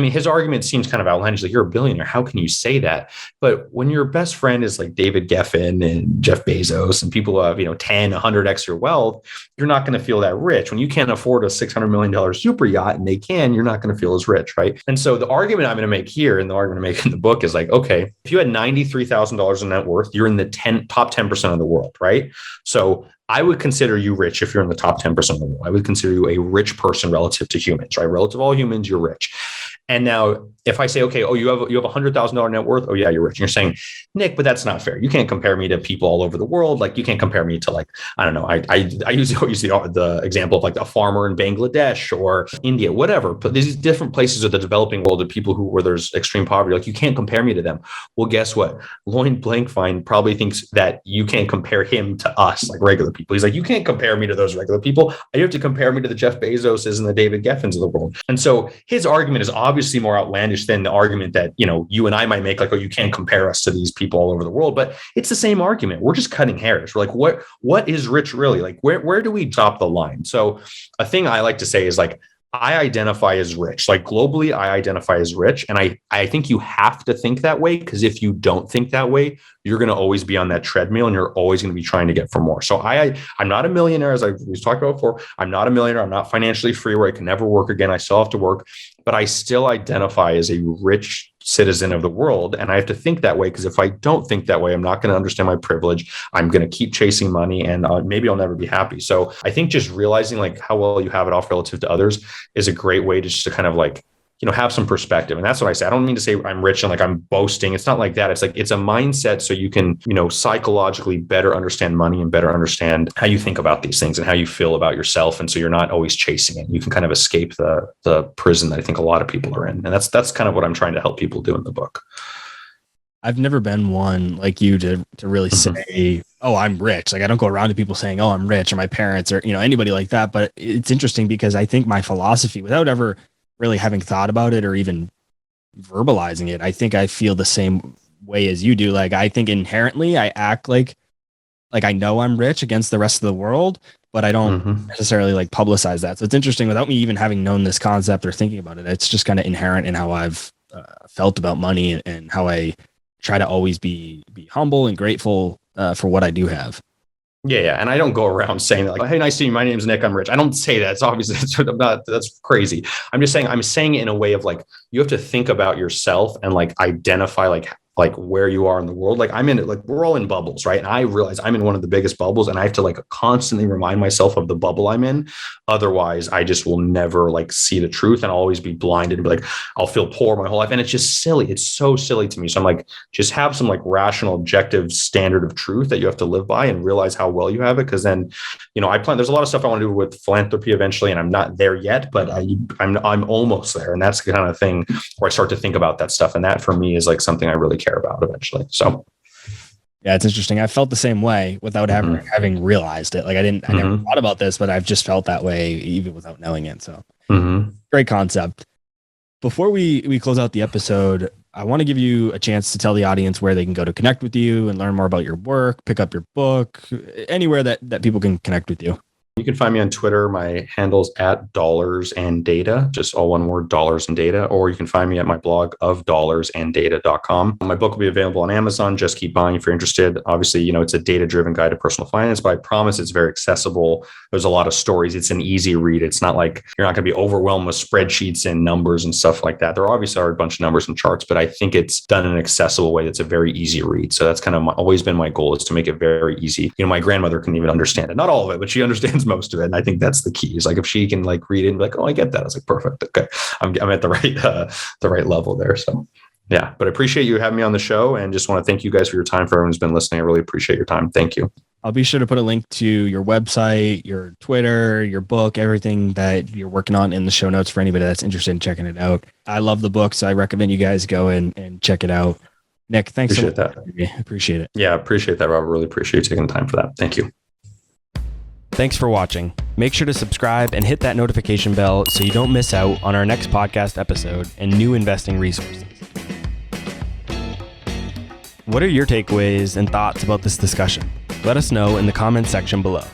his argument seems kind of outlandish. Like, you're a billionaire. How can you say that? But when your best friend is like David Geffen and Jeff Bezos and people who have, 10, 100x your wealth, you're not going to feel that rich. When you can't afford a $600 million super yacht and they can, you're not going to feel as rich, right? And so the argument I'm going to make here and the argument I make in the book is like, okay, if you had $93,000 in net worth, you're in the top 10% of the world, right? So I would consider you rich if you're in the top 10% of the world. I would consider you a rich person relative to humans, right? Relative to all humans, you're rich. And now if I say, okay, oh, you have $100,000 net worth. Oh yeah, you're rich. And you're saying, Nick, but that's not fair. You can't compare me to people all over the world. Like you can't compare me to like, I don't know. I always use the example of like a farmer in Bangladesh or India, whatever. But these different places of the developing world of people where there's extreme poverty. Like you can't compare me to them. Well, guess what? Lloyd Blankfein probably thinks that you can't compare him to us, like regular people. He's like, you can't compare me to those regular people. You have to compare me to the Jeff Bezoses and the David Geffens of the world. And so his argument is obviously more outlandish than the argument that, you and I might make, like, oh, you can't compare us to these people all over the world. But it's the same argument. We're just cutting hairs. We're like, what is rich really? Like, where do we drop the line? So a thing I like to say is like, I identify as rich. Like globally, I identify as rich. And I think you have to think that way, because if you don't think that way, you're going to always be on that treadmill and you're always going to be trying to get for more. So I'm not a millionaire, as we've talked about before. I'm not a millionaire. I'm not financially free where I can never work again. I still have to work, but I still identify as a rich citizen of the world. And I have to think that way, because if I don't think that way, I'm not going to understand my privilege. I'm going to keep chasing money and maybe I'll never be happy. So I think just realizing like how well you have it off relative to others is a great way to kind of like, have some perspective. And that's what I say. I don't mean to say I'm rich and like I'm boasting. It's not like that. It's like, it's a mindset so you can, psychologically better understand money and better understand how you think about these things and how you feel about yourself. And so you're not always chasing it. You can kind of escape the prison that I think a lot of people are in. And that's kind of what I'm trying to help people do in the book. I've never been one like you to really say, oh, I'm rich. Like I don't go around to people saying, oh, I'm rich, or my parents, or, anybody like that. But it's interesting because I think my philosophy, without ever really having thought about it or even verbalizing it, I think I feel the same way as you do. Like I think inherently I act like I know I'm rich against the rest of the world, but I don't necessarily like publicize that. So it's interesting without me even having known this concept or thinking about it. It's just kind of inherent in how I've felt about money and how I try to always be humble and grateful for what I do have. Yeah. And I don't go around saying like, hey, nice to meet you. My name's Nick. I'm rich. I don't say that. It's obviously, that's crazy. I'm saying it in a way of like, you have to think about yourself and like identify like where you are in the world. Like I'm in it, like we're all in bubbles, right? And I realize I'm in one of the biggest bubbles and I have to like constantly remind myself of the bubble I'm in. Otherwise I just will never like see the truth and I'll always be blinded and be like, I'll feel poor my whole life. And it's just silly. It's so silly to me. So I'm like, just have some like rational, objective standard of truth that you have to live by and realize how well you have it. Cause then, there's a lot of stuff I want to do with philanthropy eventually, and I'm not there yet, but I'm almost there. And that's the kind of thing where I start to think about that stuff. And that for me is like something I really care about eventually. So yeah, it's interesting. I felt the same way without having realized it. Like I never thought about this, but I've just felt that way even without knowing it. So great concept. Before we close out the episode, I want to give you a chance to tell the audience where they can go to connect with you and learn more about your work, pick up your book, anywhere that people can connect with you. You can find me on Twitter. My handle's @dollarsandData, just all one word, dollars and data. Or you can find me at my blog of dollarsandData.com. My book will be available on Amazon. Just keep buying if you're interested. Obviously, it's a data-driven guide to personal finance, but I promise it's very accessible. There's a lot of stories. It's an easy read. It's not like you're not going to be overwhelmed with spreadsheets and numbers and stuff like that. There obviously are a bunch of numbers and charts, but I think it's done in an accessible way that's a very easy read. So that's kind of always been my goal, is to make it very easy. My grandmother can even understand it. Not all of it, but she understands most of it. And I think that's the key, is like, if she can like read it and be like, oh, I get that. I was like, perfect. Okay. I'm at the right level there. So yeah, but I appreciate you having me on the show, and just want to thank you guys for your time. For everyone who's been listening, I really appreciate your time. Thank you. I'll be sure to put a link to your website, your Twitter, your book, everything that you're working on in the show notes for anybody that's interested in checking it out. I love the book, so I recommend you guys go and check it out. Nick, thanks so much. I appreciate it. Yeah, I appreciate that, Robert. Really appreciate you taking the time for that. Thank you. Thanks for watching. Make sure to subscribe and hit that notification bell so you don't miss out on our next podcast episode and new investing resources. What are your takeaways and thoughts about this discussion? Let us know in the comments section below.